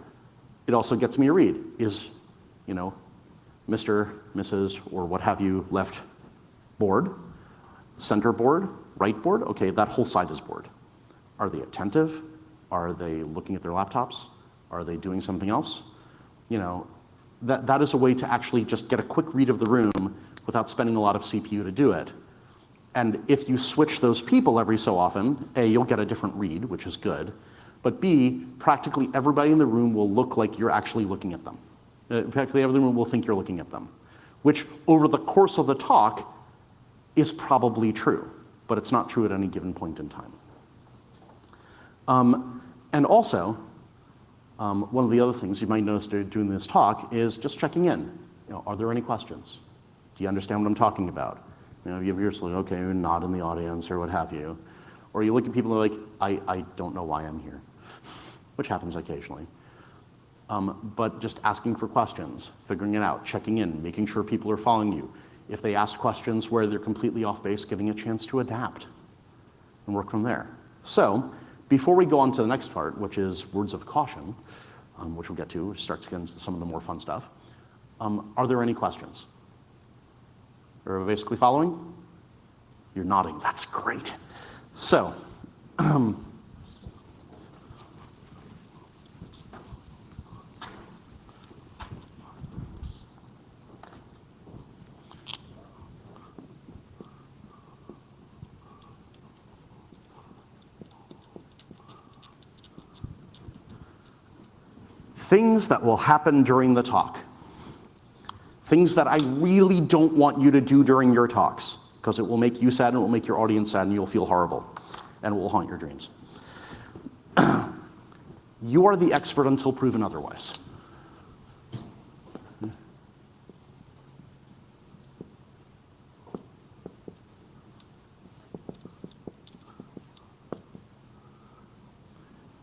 it also gets me a read. Is, Mr., Mrs., or what have you left bored? Center board? Right board? Okay, that whole side is bored. Are they attentive? Are they looking at their laptops? Are they doing something else? That is a way to actually just get a quick read of the room without spending a lot of CPU to do it. And if you switch those people every so often, A, you'll get a different read, which is good, but B, practically everybody in the room will look like you're actually looking at them. Practically everyone will think you're looking at them, which over the course of the talk is probably true, but it's not true at any given point in time. And also, one of the other things you might notice during this talk is just checking in. Are there any questions? Do you understand what I'm talking about? You have yours like, okay, you're not in the audience or what have you. Or you look at people and they're like, I don't know why I'm here, which happens occasionally. But just asking for questions, figuring it out, checking in, making sure people are following you. If they ask questions where they're completely off base, giving a chance to adapt and work from there. So before we go on to the next part, which is words of caution, which we'll get to, which starts against some of the more fun stuff, are there any questions? Are we basically following? You're nodding, that's great. So, things that will happen during the talk. Things that I really don't want you to do during your talks, because it will make you sad and it will make your audience sad and you'll feel horrible and it will haunt your dreams. You are the expert until proven otherwise.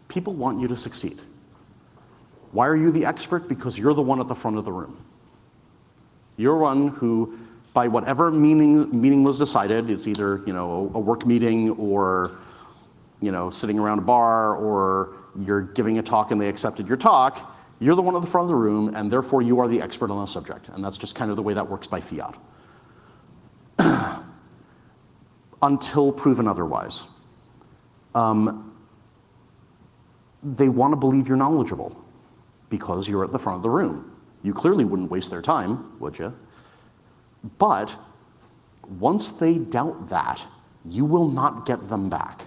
People want you to succeed. Why are you the expert? Because you're the one at the front of the room. You're one who, by whatever meeting was decided, it's either a work meeting or sitting around a bar, or you're giving a talk and they accepted your talk, you're the one at the front of the room, and therefore you are the expert on the subject. And that's just kind of the way that works by fiat. until proven otherwise. They want to believe you're knowledgeable because you're at the front of the room. You clearly wouldn't waste their time, would you? But once they doubt that, you will not get them back.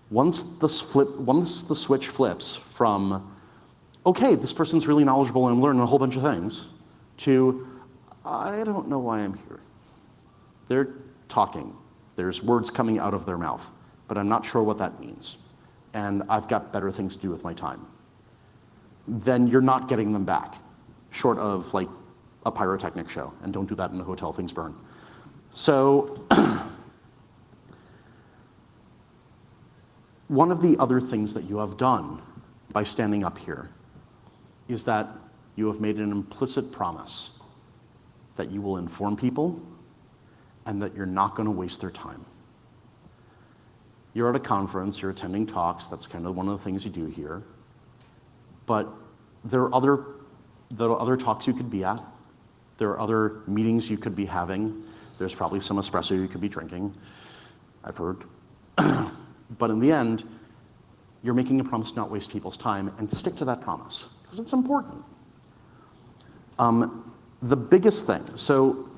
Once the switch flips from, okay, this person's really knowledgeable and learning a whole bunch of things, to, I don't know why I'm here. They're talking. There's words coming out of their mouth, but I'm not sure what that means. And I've got better things to do with my time. Then you're not getting them back, short of like a pyrotechnic show. And don't do that in a hotel, things burn. So one of the other things that you have done by standing up here is that you have made an implicit promise that you will inform people and that you're not going to waste their time. You're at a conference, you're attending talks, that's kind of one of the things you do here. But there are other talks you could be at. There are other meetings you could be having. There's probably some espresso you could be drinking, I've heard. But in the end, you're making a promise to not waste people's time and stick to that promise, because it's important. The biggest thing, so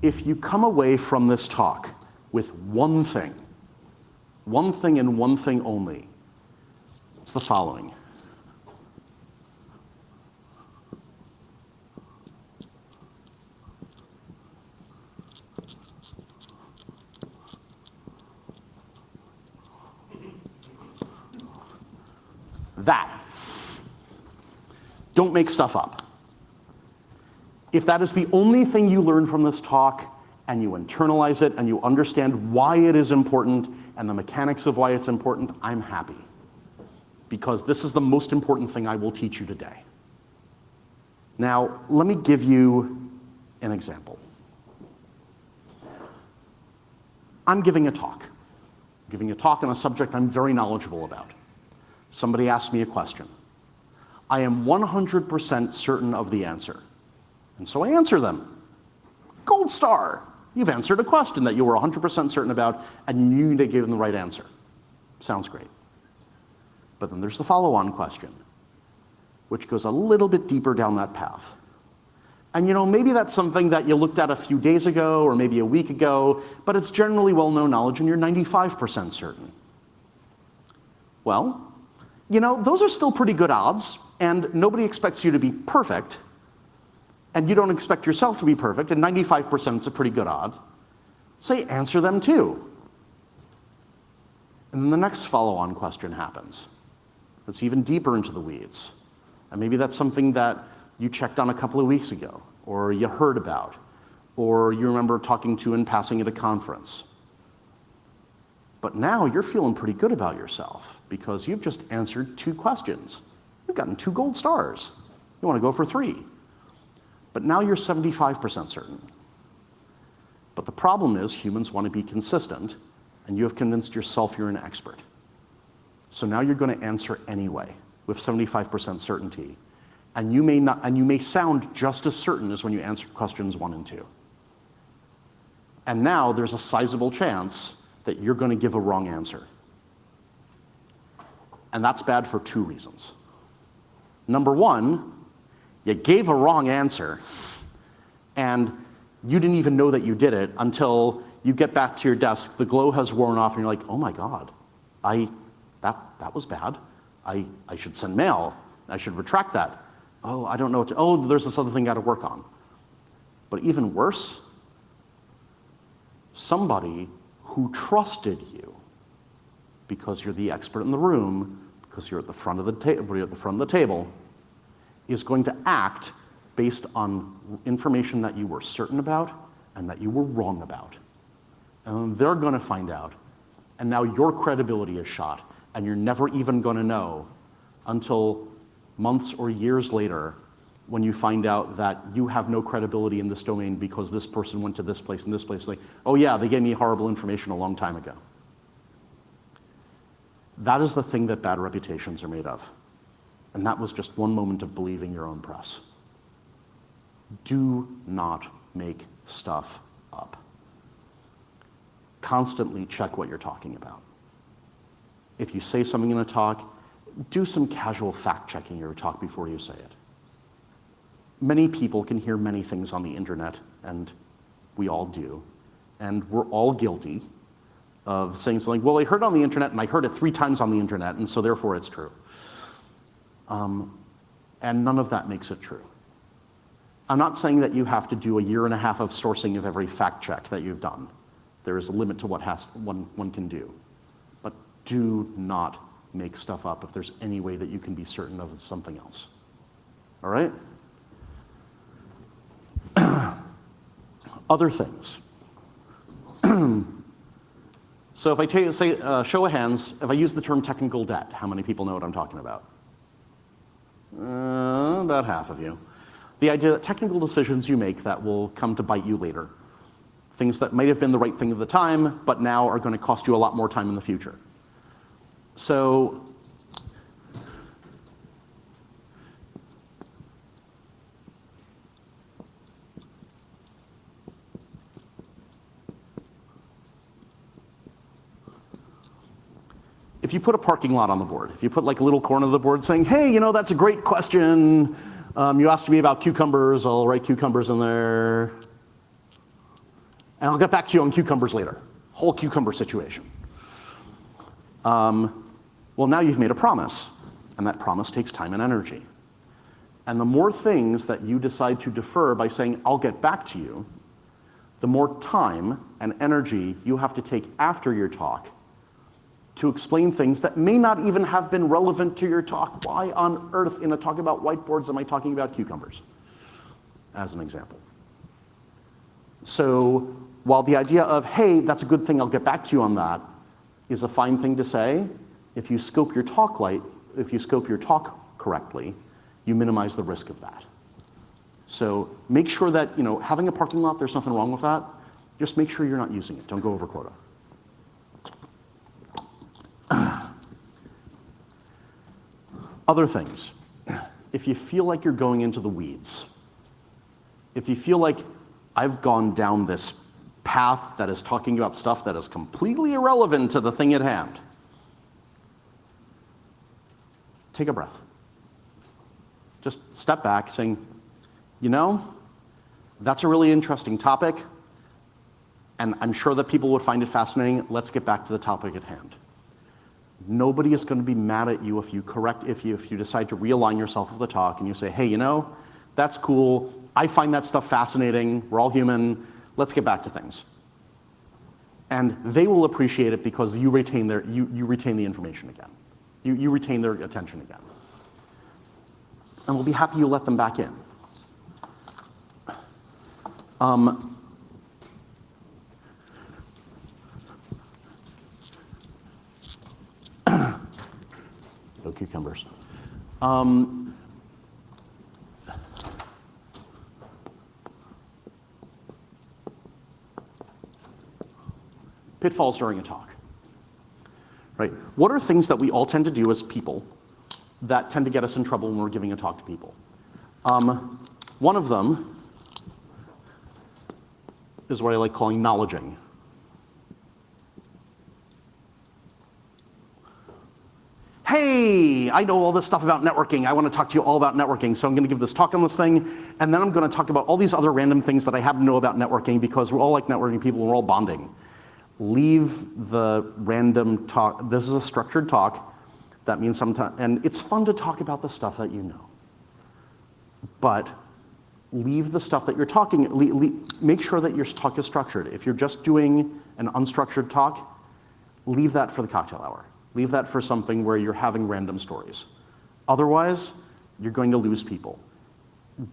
if you come away from this talk with one thing and one thing only, it's the following. That. Don't make stuff up. If that is the only thing you learn from this talk, and you internalize it, and you understand why it is important, and the mechanics of why it's important, I'm happy. Because this is the most important thing I will teach you today. Now, let me give you an example. I'm giving a talk. I'm giving a talk on a subject I'm very knowledgeable about. Somebody asked me a question. I am 100% certain of the answer. And so I answer them. Gold star. You've answered a question that you were 100% certain about, and you knew to give them the right answer. Sounds great. But then there's the follow-on question, which goes a little bit deeper down that path. And maybe that's something that you looked at a few days ago, or maybe a week ago, but it's generally well-known knowledge, and you're 95% certain. Well, those are still pretty good odds, and nobody expects you to be perfect, and you don't expect yourself to be perfect, and 95% is a pretty good odd. Say, answer them too. And then the next follow-on question happens. It's even deeper into the weeds. And maybe that's something that you checked on a couple of weeks ago, or you heard about, or you remember talking to in passing at a conference. But now you're feeling pretty good about yourself because you've just answered 2 questions. You've gotten 2 gold stars. You want to go for 3. But now you're 75% certain. But the problem is humans want to be consistent, and you have convinced yourself you're an expert. So now you're going to answer anyway with 75% certainty. And you may sound just as certain as when you answered questions 1 and 2. And now there's a sizable chance that you're going to give a wrong answer. And that's bad for 2 reasons. Number 1, you gave a wrong answer, and you didn't even know that you did it until you get back to your desk, the glow has worn off, and you're like, oh my God, that was bad. I should send mail. I should retract that. Oh, I don't know what to, oh, there's this other thing I gotta work on. But even worse, somebody who trusted you because you're the expert in the room, because you're at the front of the table, is going to act based on information that you were certain about and that you were wrong about. And they're going to find out, and now your credibility is shot, and you're never even going to know until months or years later when you find out that you have no credibility in this domain because this person went to this place and this place. Like, oh yeah, they gave me horrible information a long time ago. That is the thing that bad reputations are made of. And that was just one moment of believing your own press. Do not make stuff up. Constantly check what you're talking about. If you say something in a talk, do some casual fact-checking your talk before you say it. Many people can hear many things on the internet, and we all do, and we're all guilty of saying something, well, I heard it on the internet, and I heard it 3 times on the internet, and so therefore it's true. And none of that makes it true. I'm not saying that you have to do a 1.5 years of sourcing of every fact check that you've done. There is a limit to what one can do. But do not make stuff up if there's any way that you can be certain of something else. All right? Other things. So if I say, show of hands, if I use the term technical debt, how many people know what I'm talking about? About half of you. The idea that technical decisions you make that will come to bite you later. Things that might have been the right thing at the time, but now are going to cost you a lot more time in the future. So if you put a parking lot on the board, if you put like a little corner of the board saying, hey, you know, that's a great question. You asked me about cucumbers, I'll write cucumbers in there. And I'll get back to you on cucumbers later. Whole cucumber situation. Well, now you've made a promise, and that promise takes time and energy. And the more things that you decide to defer by saying, I'll get back to you, the more time and energy you have to take after your talk to explain things that may not even have been relevant to your talk. Why on earth in a talk about whiteboards am I talking about cucumbers? As an example. So while the idea of, hey, that's a good thing, I'll get back to you on that, is a fine thing to say, if you scope your talk correctly, you minimize the risk of that. So make sure that, you know, having a parking lot, there's nothing wrong with that. Just make sure you're not using it. Don't go over quota. Other things. If you feel like you're going into the weeds, if you feel like I've gone down this path that is talking about stuff that is completely irrelevant to the thing at hand, take a breath. Just step back saying, you know, that's a really interesting topic, and I'm sure that people would find it fascinating. Let's get back to the topic at hand. Nobody is going to be mad at you if you decide to realign yourself with the talk and you say, hey, you know, that's cool. I find that stuff fascinating. We're all human. Let's get back to things. And they will appreciate it because you retain the information again. You retain their attention again. And we'll be happy you let them back in. No cucumbers. Pitfalls during a talk. Right? What are things that we all tend to do as people that tend to get us in trouble when we're giving a talk to people? One of them is what I like calling knowledging. Hey, I know all this stuff about networking. I want to talk to you all about networking, so I'm going to give this talk on this thing, and then I'm going to talk about all these other random things that I happen to know about networking because we're all like networking people and we're all bonding. Leave the random talk. This is a structured talk. That means sometimes, and it's fun to talk about the stuff that you know. But leave the stuff that you're talking, make sure that your talk is structured. If you're just doing an unstructured talk, leave that for the cocktail hour. Leave that for something where you're having random stories. Otherwise, you're going to lose people.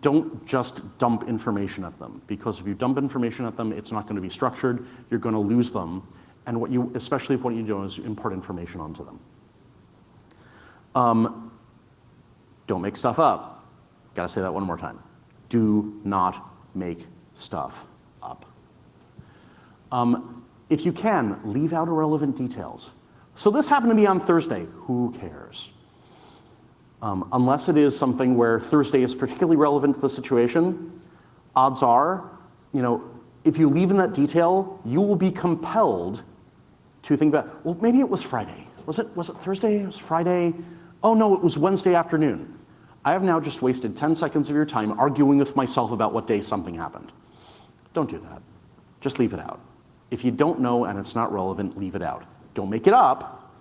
Don't just dump information at them, because if you dump information at them, it's not going to be structured. You're going to lose them, and especially if what you do is impart information onto them. Don't make stuff up. Got to say that one more time. Do not make stuff up. If you can, leave out irrelevant details. So this happened to me on Thursday. Who cares? Unless it is something where Thursday is particularly relevant to the situation, odds are, if you leave in that detail, you will be compelled to think about, well, maybe it was Friday. Was it Thursday? It was Friday? Oh no, it was Wednesday afternoon. I have now just wasted 10 seconds of your time arguing with myself about what day something happened. Don't do that. Just leave it out. If you don't know and it's not relevant, leave it out. Don't make it up,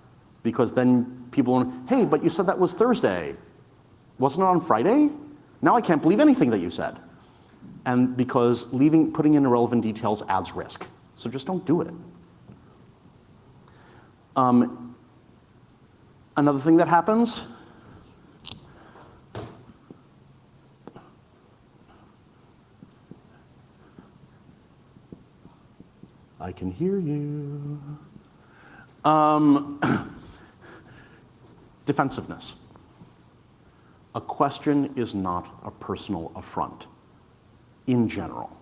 because then people will, hey, but you said that was Thursday. Wasn't it on Friday? Now I can't believe anything that you said. And because putting in irrelevant details adds risk. So just don't do it. Another thing that happens, I can hear you. Defensiveness. A question is not a personal affront, in general.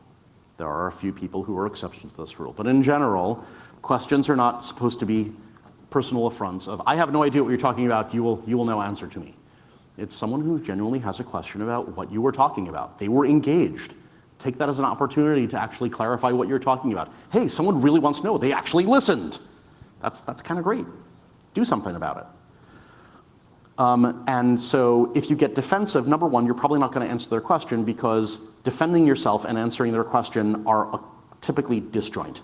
There are a few people who are exceptions to this rule, but in general, questions are not supposed to be personal affronts of, I have no idea what you're talking about, you will no answer to me. It's someone who genuinely has a question about what you were talking about. They were engaged. Take that as an opportunity to actually clarify what you're talking about. Hey, someone really wants to know. They actually listened. That's kind of great. Do something about it. And so if you get defensive, number one, you're probably not going to answer their question, because defending yourself and answering their question are typically disjoint.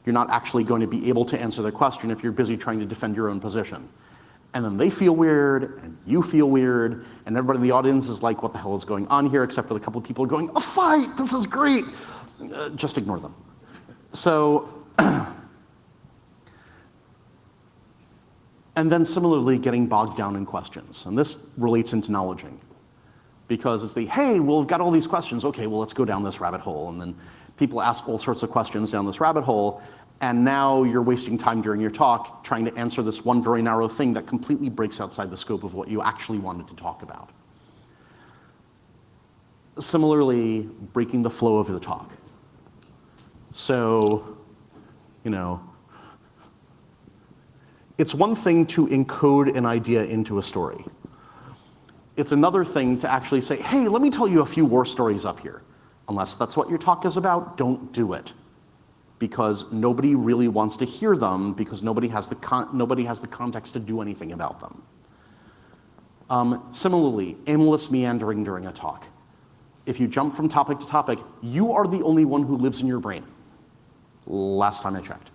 You're not actually going to be able to answer their question if you're busy trying to defend your own position. And then they feel weird, and you feel weird, and everybody in the audience is like, what the hell is going on here? Except for the couple of people going, a fight, this is great. Just ignore them. So, and then similarly getting bogged down in questions. And this relates into knowledging. Because it's hey, well, we've got all these questions. Okay, well, let's go down this rabbit hole. And then people ask all sorts of questions down this rabbit hole. And now you're wasting time during your talk trying to answer this one very narrow thing that completely breaks outside the scope of what you actually wanted to talk about. Similarly, breaking the flow of the talk. So, it's one thing to encode an idea into a story. It's another thing to actually say, hey, let me tell you a few war stories up here. Unless that's what your talk is about, don't do it. Because nobody really wants to hear them, because nobody has the context to do anything about them. Similarly, aimless meandering during a talk. If you jump from topic to topic, you are the only one who lives in your brain. Last time I checked.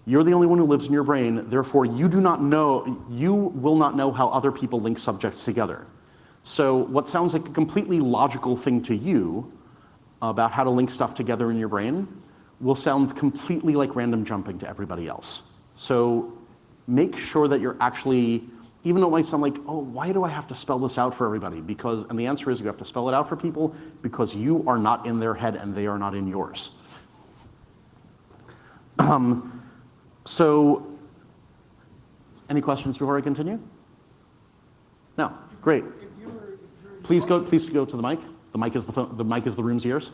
You're the only one who lives in your brain, therefore you will not know how other people link subjects together. So what sounds like a completely logical thing to you about how to link stuff together in your brain will sound completely like random jumping to everybody else. So make sure that you're actually, even though it might sound like, oh, why do I have to spell this out for everybody? And the answer is you have to spell it out for people because you are not in their head and they are not in yours. So, any questions before I continue? No, great. Please go to the mic. The mic is the room's ears.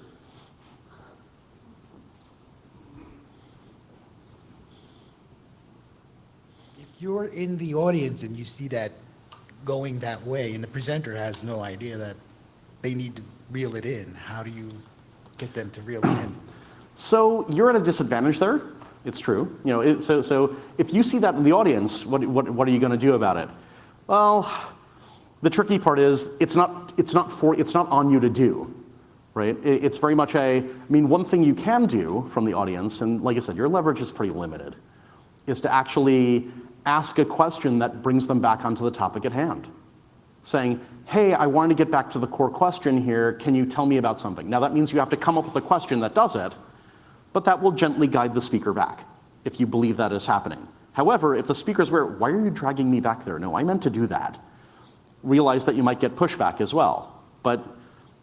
If you're in the audience and you see that going that way, and the presenter has no idea that they need to reel it in, how do you get them to reel it in? So you're at a disadvantage there. It's true. So if you see that in the audience, what are you going to do about it? Well, the tricky part is it's not on you to do, right? It's very much one thing you can do from the audience, and like I said, your leverage is pretty limited, is to actually ask a question that brings them back onto the topic at hand. Saying, hey, I wanted to get back to the core question here. Can you tell me about something? Now that means you have to come up with a question that does it, but that will gently guide the speaker back if you believe that is happening. However, if the speaker's why are you dragging me back there? No, I meant to do that. Realize that you might get pushback as well. But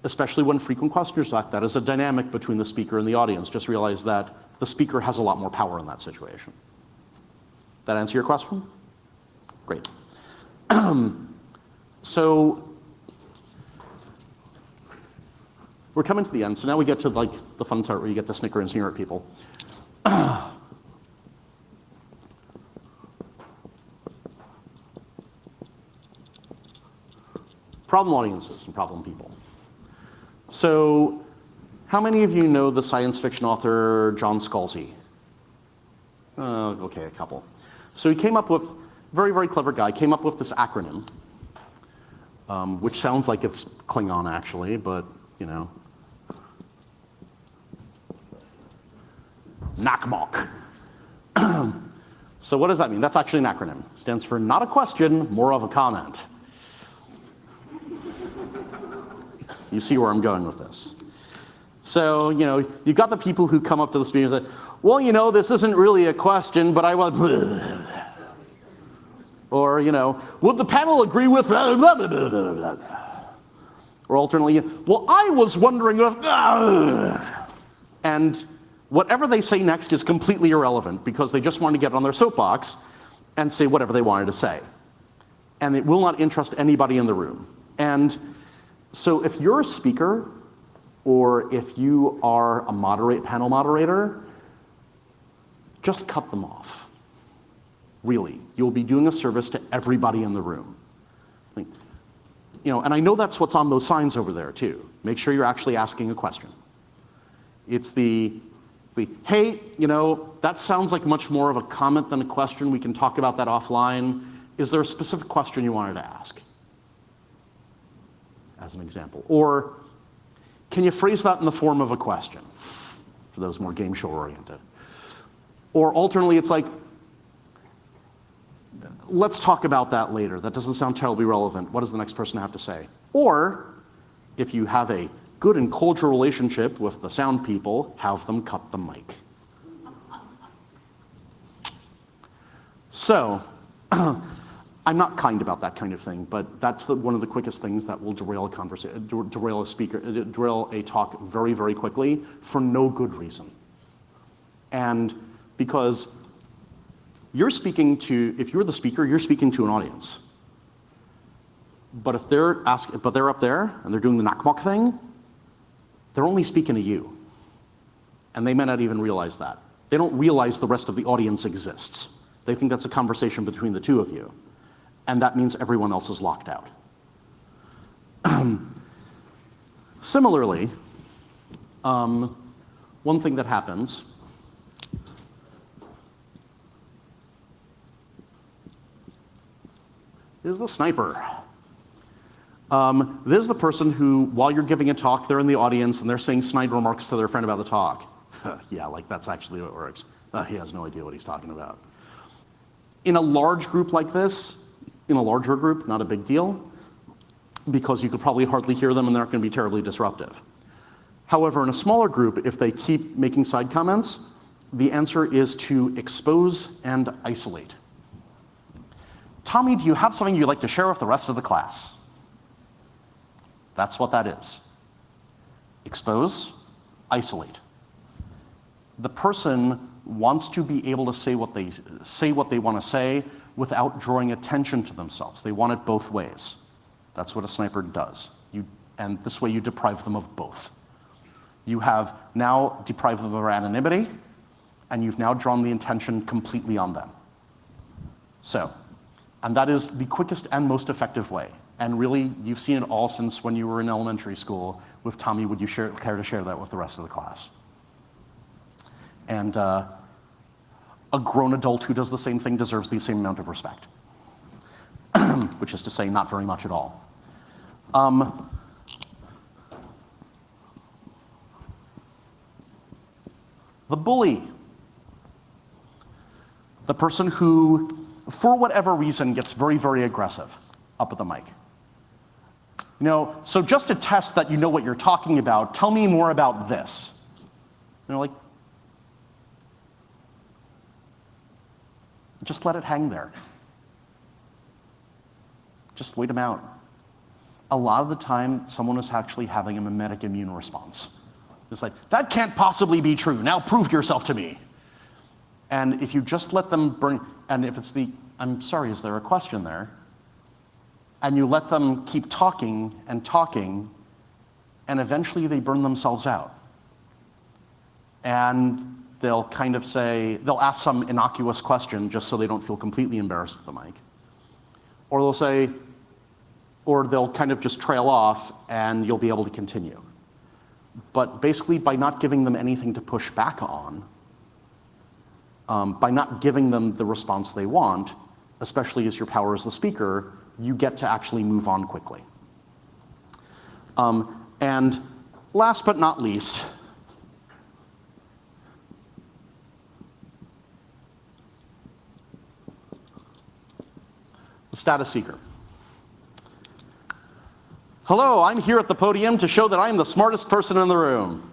especially when frequent questioners act, that is a dynamic between the speaker and the audience. Just realize that the speaker has a lot more power in that situation. That answer your question? Great. So we're coming to the end, so now we get to the fun part where you get to snicker and sneer at people. Problem audiences and problem people. So How many of you know the science fiction author John Scalzi? Okay, a couple. So he came up with, very, very clever guy, came up with this acronym, which sounds like it's Klingon actually, but you know. NACMOC. So what does that mean? That's actually an acronym. It stands for not a question, more of a comment. You see where I'm going with this. So, you know, you've got the people who come up to the speaker and say, well, you know, this isn't really a question, but I want, or, you know, would the panel agree with, or alternately, well, I was wondering if, and whatever they say next is completely irrelevant because they just want to get on their soapbox and say whatever they wanted to say. And it will not interest anybody in the room. And so if you're a speaker, or if you are a panel moderator, just cut them off. Really, you'll be doing a service to everybody in the room. You know, and I know that's what's on those signs over there too. Make sure you're actually asking a question. It's the hey, you know, that sounds like much more of a comment than a question. We can talk about that offline. Is there a specific question you wanted to ask? As an example. Or can you phrase that in the form of a question? For those more game show oriented. Or alternately, it's like, let's talk about that later. That doesn't sound terribly relevant. What does the next person have to say? Or if you have a good and cordial relationship with the sound people, have them cut the mic. So, I'm not kind about that kind of thing, but that's one of the quickest things that will derail a conversation, derail a talk very, very quickly for no good reason. And because you're speaking to, if you're the speaker, you're speaking to an audience. But if they're up there and they're doing the NACMOC thing, they're only speaking to you. And they may not even realize that. They don't realize the rest of the audience exists. They think that's a conversation between the two of you. And that means everyone else is locked out. Similarly, one thing that happens is the sniper. This is the person who, while you're giving a talk, they're in the audience and they're saying snide remarks to their friend about the talk. Yeah, like that's actually how it works. He has no idea what he's talking about. In a large group like this, in a larger group, not a big deal, because you could probably hardly hear them and they're not going to be terribly disruptive. However, in a smaller group, if they keep making side comments, the answer is to expose and isolate. Tommy, do you have something you'd like to share with the rest of the class? That's what that is. Expose, isolate. The person wants to be able to say what they want to say without drawing attention to themselves. They want it both ways. That's what a sniper does. And this way you deprive them of both. You have now deprived them of their anonymity, and you've now drawn the attention completely on them. So, and that is the quickest and most effective way. And really, you've seen it all since when you were in elementary school with Tommy, would you care to share that with the rest of the class? And a grown adult who does the same thing deserves the same amount of respect. Which is to say, not very much at all. The bully. The person who, for whatever reason, gets very, very aggressive up at the mic. You know, so just to test that you know what you're talking about, tell me more about this. You know, like, just let it hang there. Just wait them out. A lot of the time, someone is actually having a mimetic immune response. It's like, that can't possibly be true. Now prove yourself to me. And if you just let them burn, and if it's the, I'm sorry, is there a question there? And you let them keep talking, and eventually they burn themselves out. And they'll kind of say, they'll ask some innocuous question just so they don't feel completely embarrassed at the mic. Or they'll say, or they'll kind of just trail off and you'll be able to continue. But basically, by not giving them anything to push back on, by not giving them the response they want, especially as your power as the speaker, you get to actually move on quickly. And last but not least, the status seeker. Hello, I'm here at the podium to show that I'm the smartest person in the room.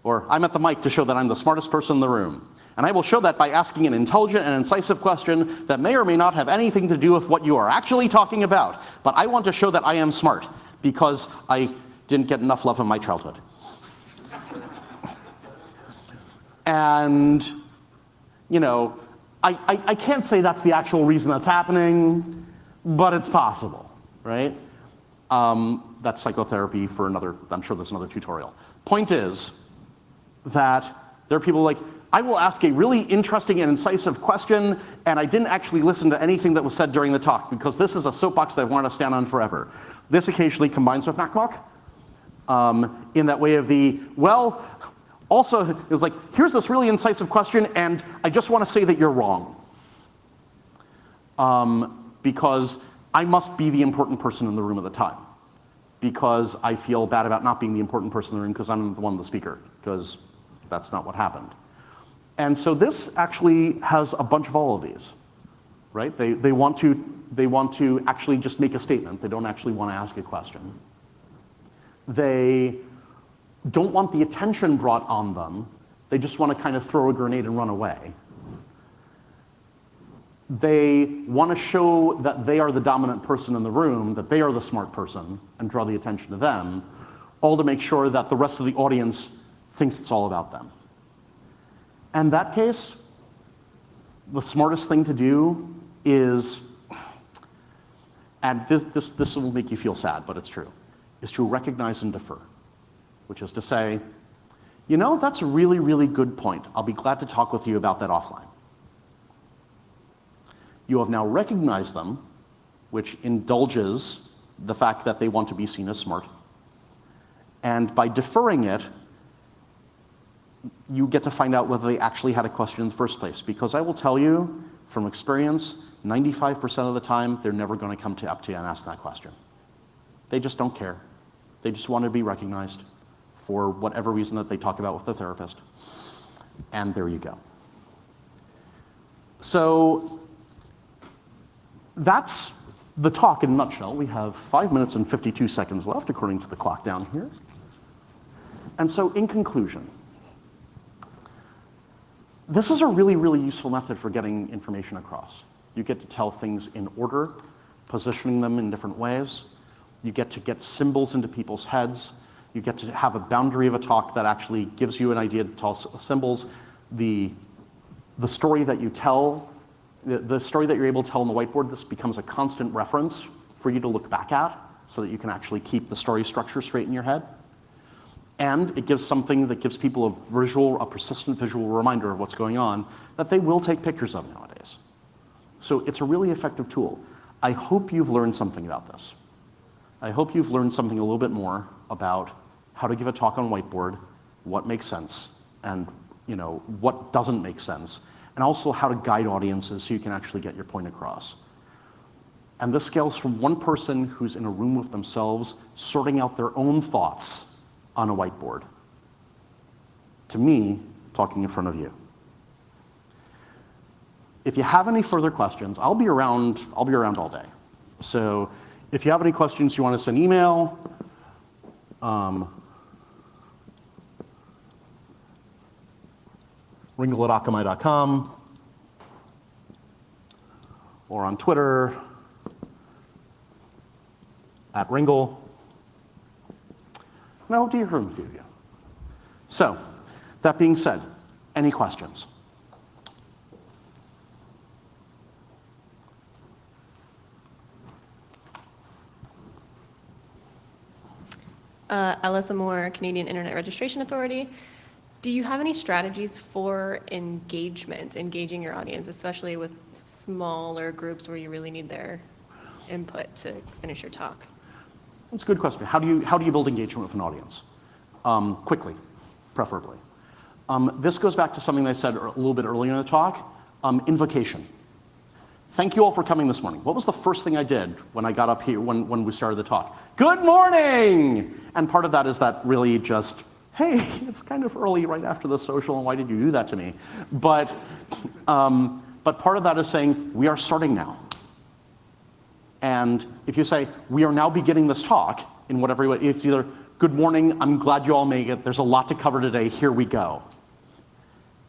Or I'm at the mic to show that I'm the smartest person in the room. And I will show that by asking an intelligent and incisive question that may or may not have anything to do with what you are actually talking about. But I want to show that I am smart because I didn't get enough love in my childhood. And, you know, I can't say that's the actual reason that's happening, but it's possible, right? That's psychotherapy for another, I'm sure there's another tutorial. Point is that there are people like, I will ask a really interesting and incisive question, and I didn't actually listen to anything that was said during the talk, because this is a soapbox that I want to stand on forever. This occasionally combines with NACMOC, in that way of the, well, also, it's like, here's this really incisive question, and I just want to say that you're wrong. Because I must be the important person in the room at the time. Because I feel bad about not being the important person in the room because I'm the one, the speaker, because that's not what happened. And so this actually has a bunch of all of these, right? They want to actually just make a statement. They don't actually want to ask a question. They don't want the attention brought on them. They just want to kind of throw a grenade and run away. They want to show that they are the dominant person in the room, that they are the smart person, and draw the attention to them, all to make sure that the rest of the audience thinks it's all about them. In that case, the smartest thing to do is, and this will make you feel sad, but it's true, is to recognize and defer, which is to say, you know, that's a really, really good point. I'll be glad to talk with you about that offline. You have now recognized them, which indulges the fact that they want to be seen as smart. And by deferring it, you get to find out whether they actually had a question in the first place. Because I will tell you, from experience, 95% of the time, they're never going to come up to you and ask that question. They just don't care. They just want to be recognized for whatever reason that they talk about with the therapist. And there you go. So that's the talk in a nutshell. We have 5 minutes and 52 seconds left, according to the clock down here. And so in conclusion, this is a really, really useful method for getting information across. You get to tell things in order, positioning them in different ways. You get to get symbols into people's heads. You get to have a boundary of a talk that actually gives you an idea to tell symbols. The story that you tell, the story that you're able to tell on the whiteboard, this becomes a constant reference for you to look back at so that you can actually keep the story structure straight in your head. And it gives something that gives people a persistent visual reminder of what's going on that they will take pictures of nowadays. So it's a really effective tool. I hope you've learned something about this. I hope you've learned something a little bit more about how to give a talk on whiteboard, what makes sense, and what doesn't make sense, and also how to guide audiences so you can actually get your point across. And this scales from one person who's in a room with themselves, sorting out their own thoughts on a whiteboard, to me, talking in front of you. If you have any further questions, I'll be around all day. So if you have any questions you want to send email, ringle@akamai.com, or on Twitter, @Ringle. And I hope to hear from a few of you. So, that being said, any questions? Alyssa Moore, Canadian Internet Registration Authority. Do you have any strategies for engaging your audience, especially with smaller groups where you really need their input to finish your talk? That's a good question. How do you build engagement with an audience? quickly, preferably. This goes back to something I said a little bit earlier in the talk, invocation. Thank you all for coming this morning. What was the first thing I did when I got up here, when we started the talk? Good morning! And part of that is that really just, hey, it's kind of early right after the social, and why did you do that to me? But part of that is saying, we are starting now. And if you say, we are now beginning this talk, in whatever way, it's either, good morning, I'm glad you all made it, there's a lot to cover today, here we go.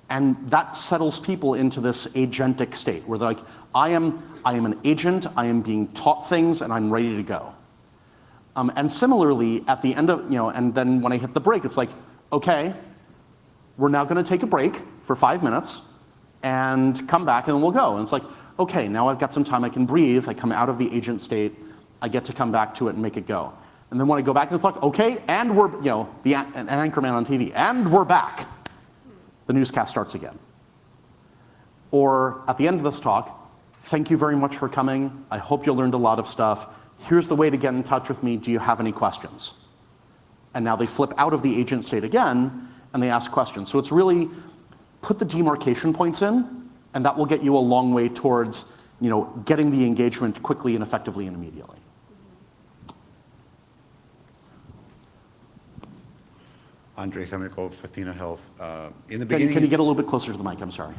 And that settles people into this agentic state, where they're like, I am an agent, I am being taught things, and I'm ready to go. And similarly, at the end of, and then when I hit the break, it's like, okay, we're now gonna take a break for 5 minutes, and come back and then we'll go. And it's like, okay, now I've got some time, I can breathe, I come out of the agent state, I get to come back to it and make it go. And then when I go back to the clock, okay, and we're, an anchorman on TV, and we're back. The newscast starts again. Or at the end of this talk, thank you very much for coming. I hope you learned a lot of stuff. Here's the way to get in touch with me. Do you have any questions? And now they flip out of the agent state again, and they ask questions. So it's really put the demarcation points in, and that will get you a long way towards getting the engagement quickly and effectively and immediately. Andrei Khomikov, Athena Health. In the Can beginning, you get a little bit closer to the mic? I'm sorry.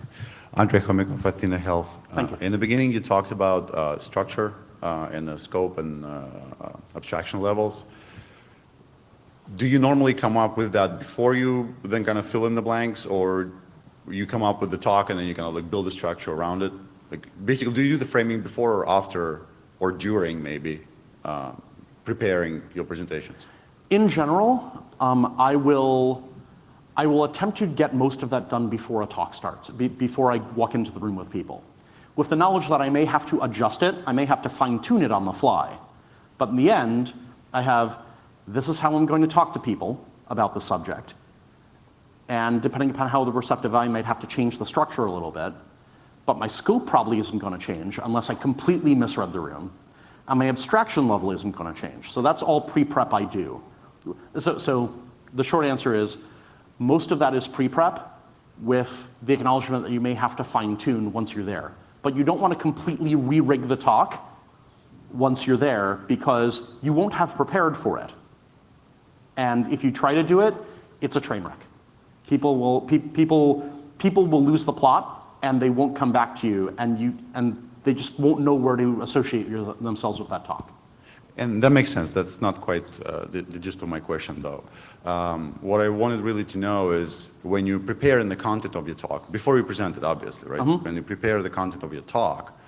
Andrei Khomikov, Athena Health. Thank you. In the beginning, you talked about structure and the scope and abstraction levels. Do you normally come up with that before you then kind of fill in the blanks, or you come up with the talk and then you kind of like build a structure around it? Like basically, do you do the framing before or after or during maybe preparing your presentations? In general, I will attempt to get most of that done before a talk starts, before I walk into the room with people. With the knowledge that I may have to adjust it, I may have to fine tune it on the fly. But in the end, I have, this is how I'm going to talk to people about the subject. And depending upon how receptive I might have to change the structure a little bit. But my scope probably isn't going to change unless I completely misread the room. And my abstraction level isn't going to change. So that's all pre-prep I do. So the short answer is, most of that is pre-prep with the acknowledgement that you may have to fine-tune once you're there. But you don't want to completely re-rig the talk once you're there, because you won't have prepared for it. And if you try to do it, it's a train wreck. People will lose the plot, and they won't come back to you, and they just won't know where to associate themselves with that talk. And that makes sense. That's not quite the gist of my question, though. What I wanted really to know is, when you prepare in the content of your talk, before you present it, obviously, right? When you prepare the content of your talk,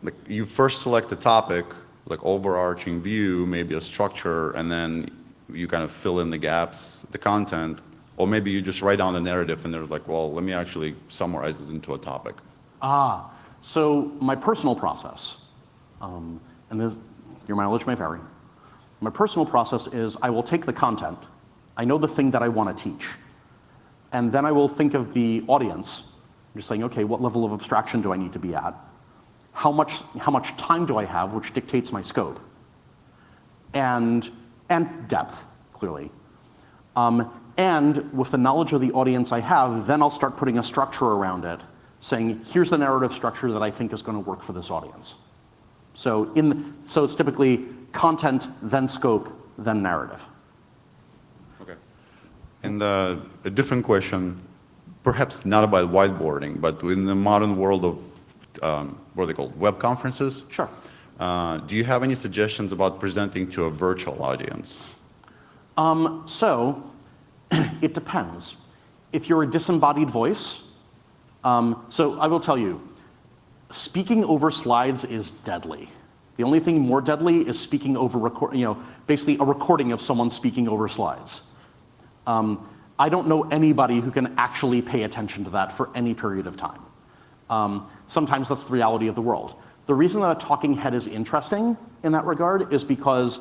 like you first select the topic, like overarching view, maybe a structure, and then you kind of fill in the gaps, the content, or maybe you just write down the narrative and they're like, well, let me actually summarize it into a topic. So my personal process, and your mileage may vary. My personal process is I will take the content, I know the thing that I want to teach, and then I will think of the audience, just saying, okay, what level of abstraction do I need to be at? How much time do I have, which dictates my scope? And depth, clearly. And with the knowledge of the audience I have, then I'll start putting a structure around it, saying, here's the narrative structure that I think is going to work for this audience. So it's typically content, then scope, then narrative. Okay. And a different question, perhaps not about whiteboarding, but in the modern world of, what are they called, web conferences? Sure. Do you have any suggestions about presenting to a virtual audience? So it depends. If you're a disembodied voice, so I will tell you, speaking over slides is deadly. The only thing more deadly is speaking over basically a recording of someone speaking over slides. I don't know anybody who can actually pay attention to that for any period of time. Sometimes that's the reality of the world. The reason that a talking head is interesting in that regard is because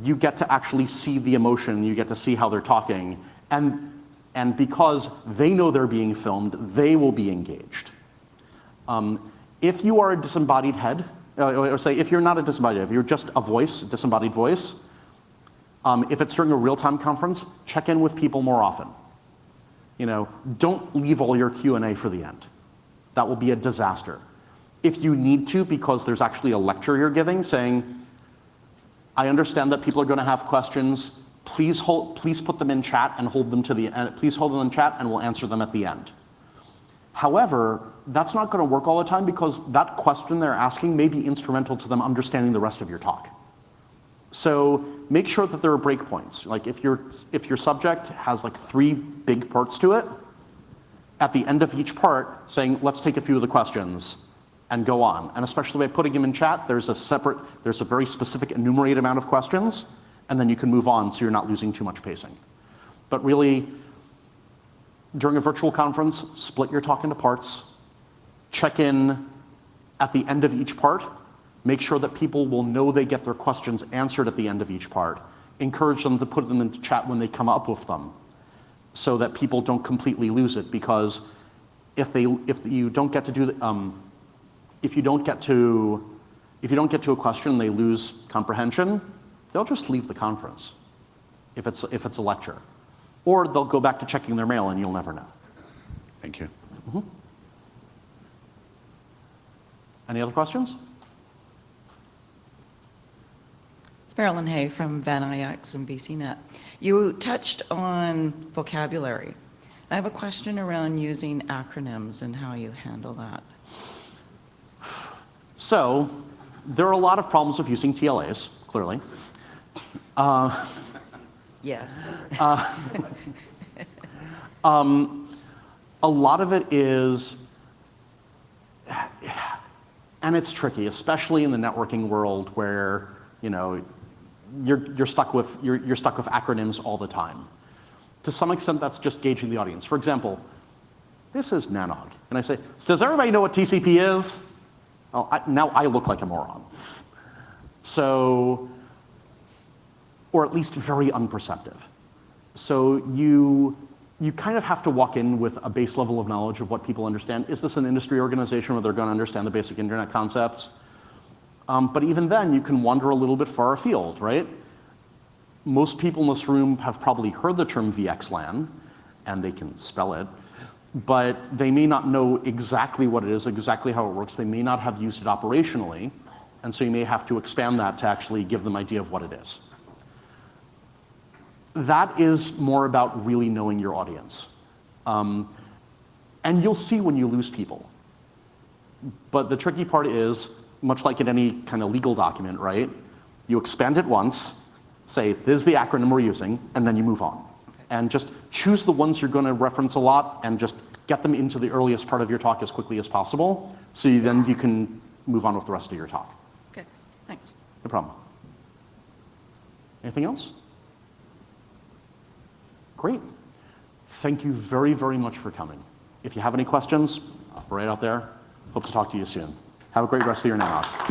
you get to actually see the emotion, you get to see how they're talking, and because they know they're being filmed, they will be engaged. If you are a disembodied head, or say if you're not a disembodied head, if you're just a voice, a disembodied voice, If it's during a real-time conference, check in with people more often. Don't leave all your Q&A for the end. That will be a disaster. If you need to, because there's actually a lecture you're giving, saying, I understand that people are going to have questions. Please put them in chat and hold them to the end. Please hold them in chat, and we'll answer them at the end. However, that's not going to work all the time because that question they're asking may be instrumental to them understanding the rest of your talk. So make sure that there are breakpoints. Like if your subject has like 3 big parts to it, at the end of each part, saying, let's take a few of the questions and go on. And especially by putting them in chat, there's a very specific enumerated amount of questions, and then you can move on so you're not losing too much pacing. But really, during a virtual conference, split your talk into parts, check in at the end of each part, make sure that people will know they get their questions answered at the end of each part, encourage them to put them into chat when they come up with them so that people don't completely lose it, because if you don't get to a question and they lose comprehension, they'll just leave the conference if it's a lecture. Or they'll go back to checking their mail and you'll never know. Thank you. Mm-hmm. Any other questions? It's Marilyn Hay from Van IX and BCNet. You touched on vocabulary. I have a question around using acronyms and how you handle that. So there are a lot of problems with using TLAs, clearly. Yes. A lot of it is, and it's tricky, especially in the networking world where you're stuck with acronyms all the time. To some extent, that's just gauging the audience. For example, this is NANOG, and I say, does everybody know what TCP is? Oh, now I look like a moron. So, or at least very unperceptive. So you kind of have to walk in with a base level of knowledge of what people understand. Is this an industry organization where they're going to understand the basic internet concepts? But even then, you can wander a little bit far afield, right? Most people in this room have probably heard the term VXLAN, and they can spell it, but they may not know exactly what it is, exactly how it works. They may not have used it operationally, and so you may have to expand that to actually give them an idea of what it is. That is more about really knowing your audience. And you'll see when you lose people. But the tricky part is, much like in any kind of legal document, right? You expand it once, say, this is the acronym we're using, and then you move on. And just choose the ones you're going to reference a lot and just get them into the earliest part of your talk as quickly as possible, so then you can move on with the rest of your talk. Okay, thanks. No problem. Anything else? Great. Thank you very, very much for coming. If you have any questions, right out there. Hope to talk to you soon. Have a great rest of your NANOG.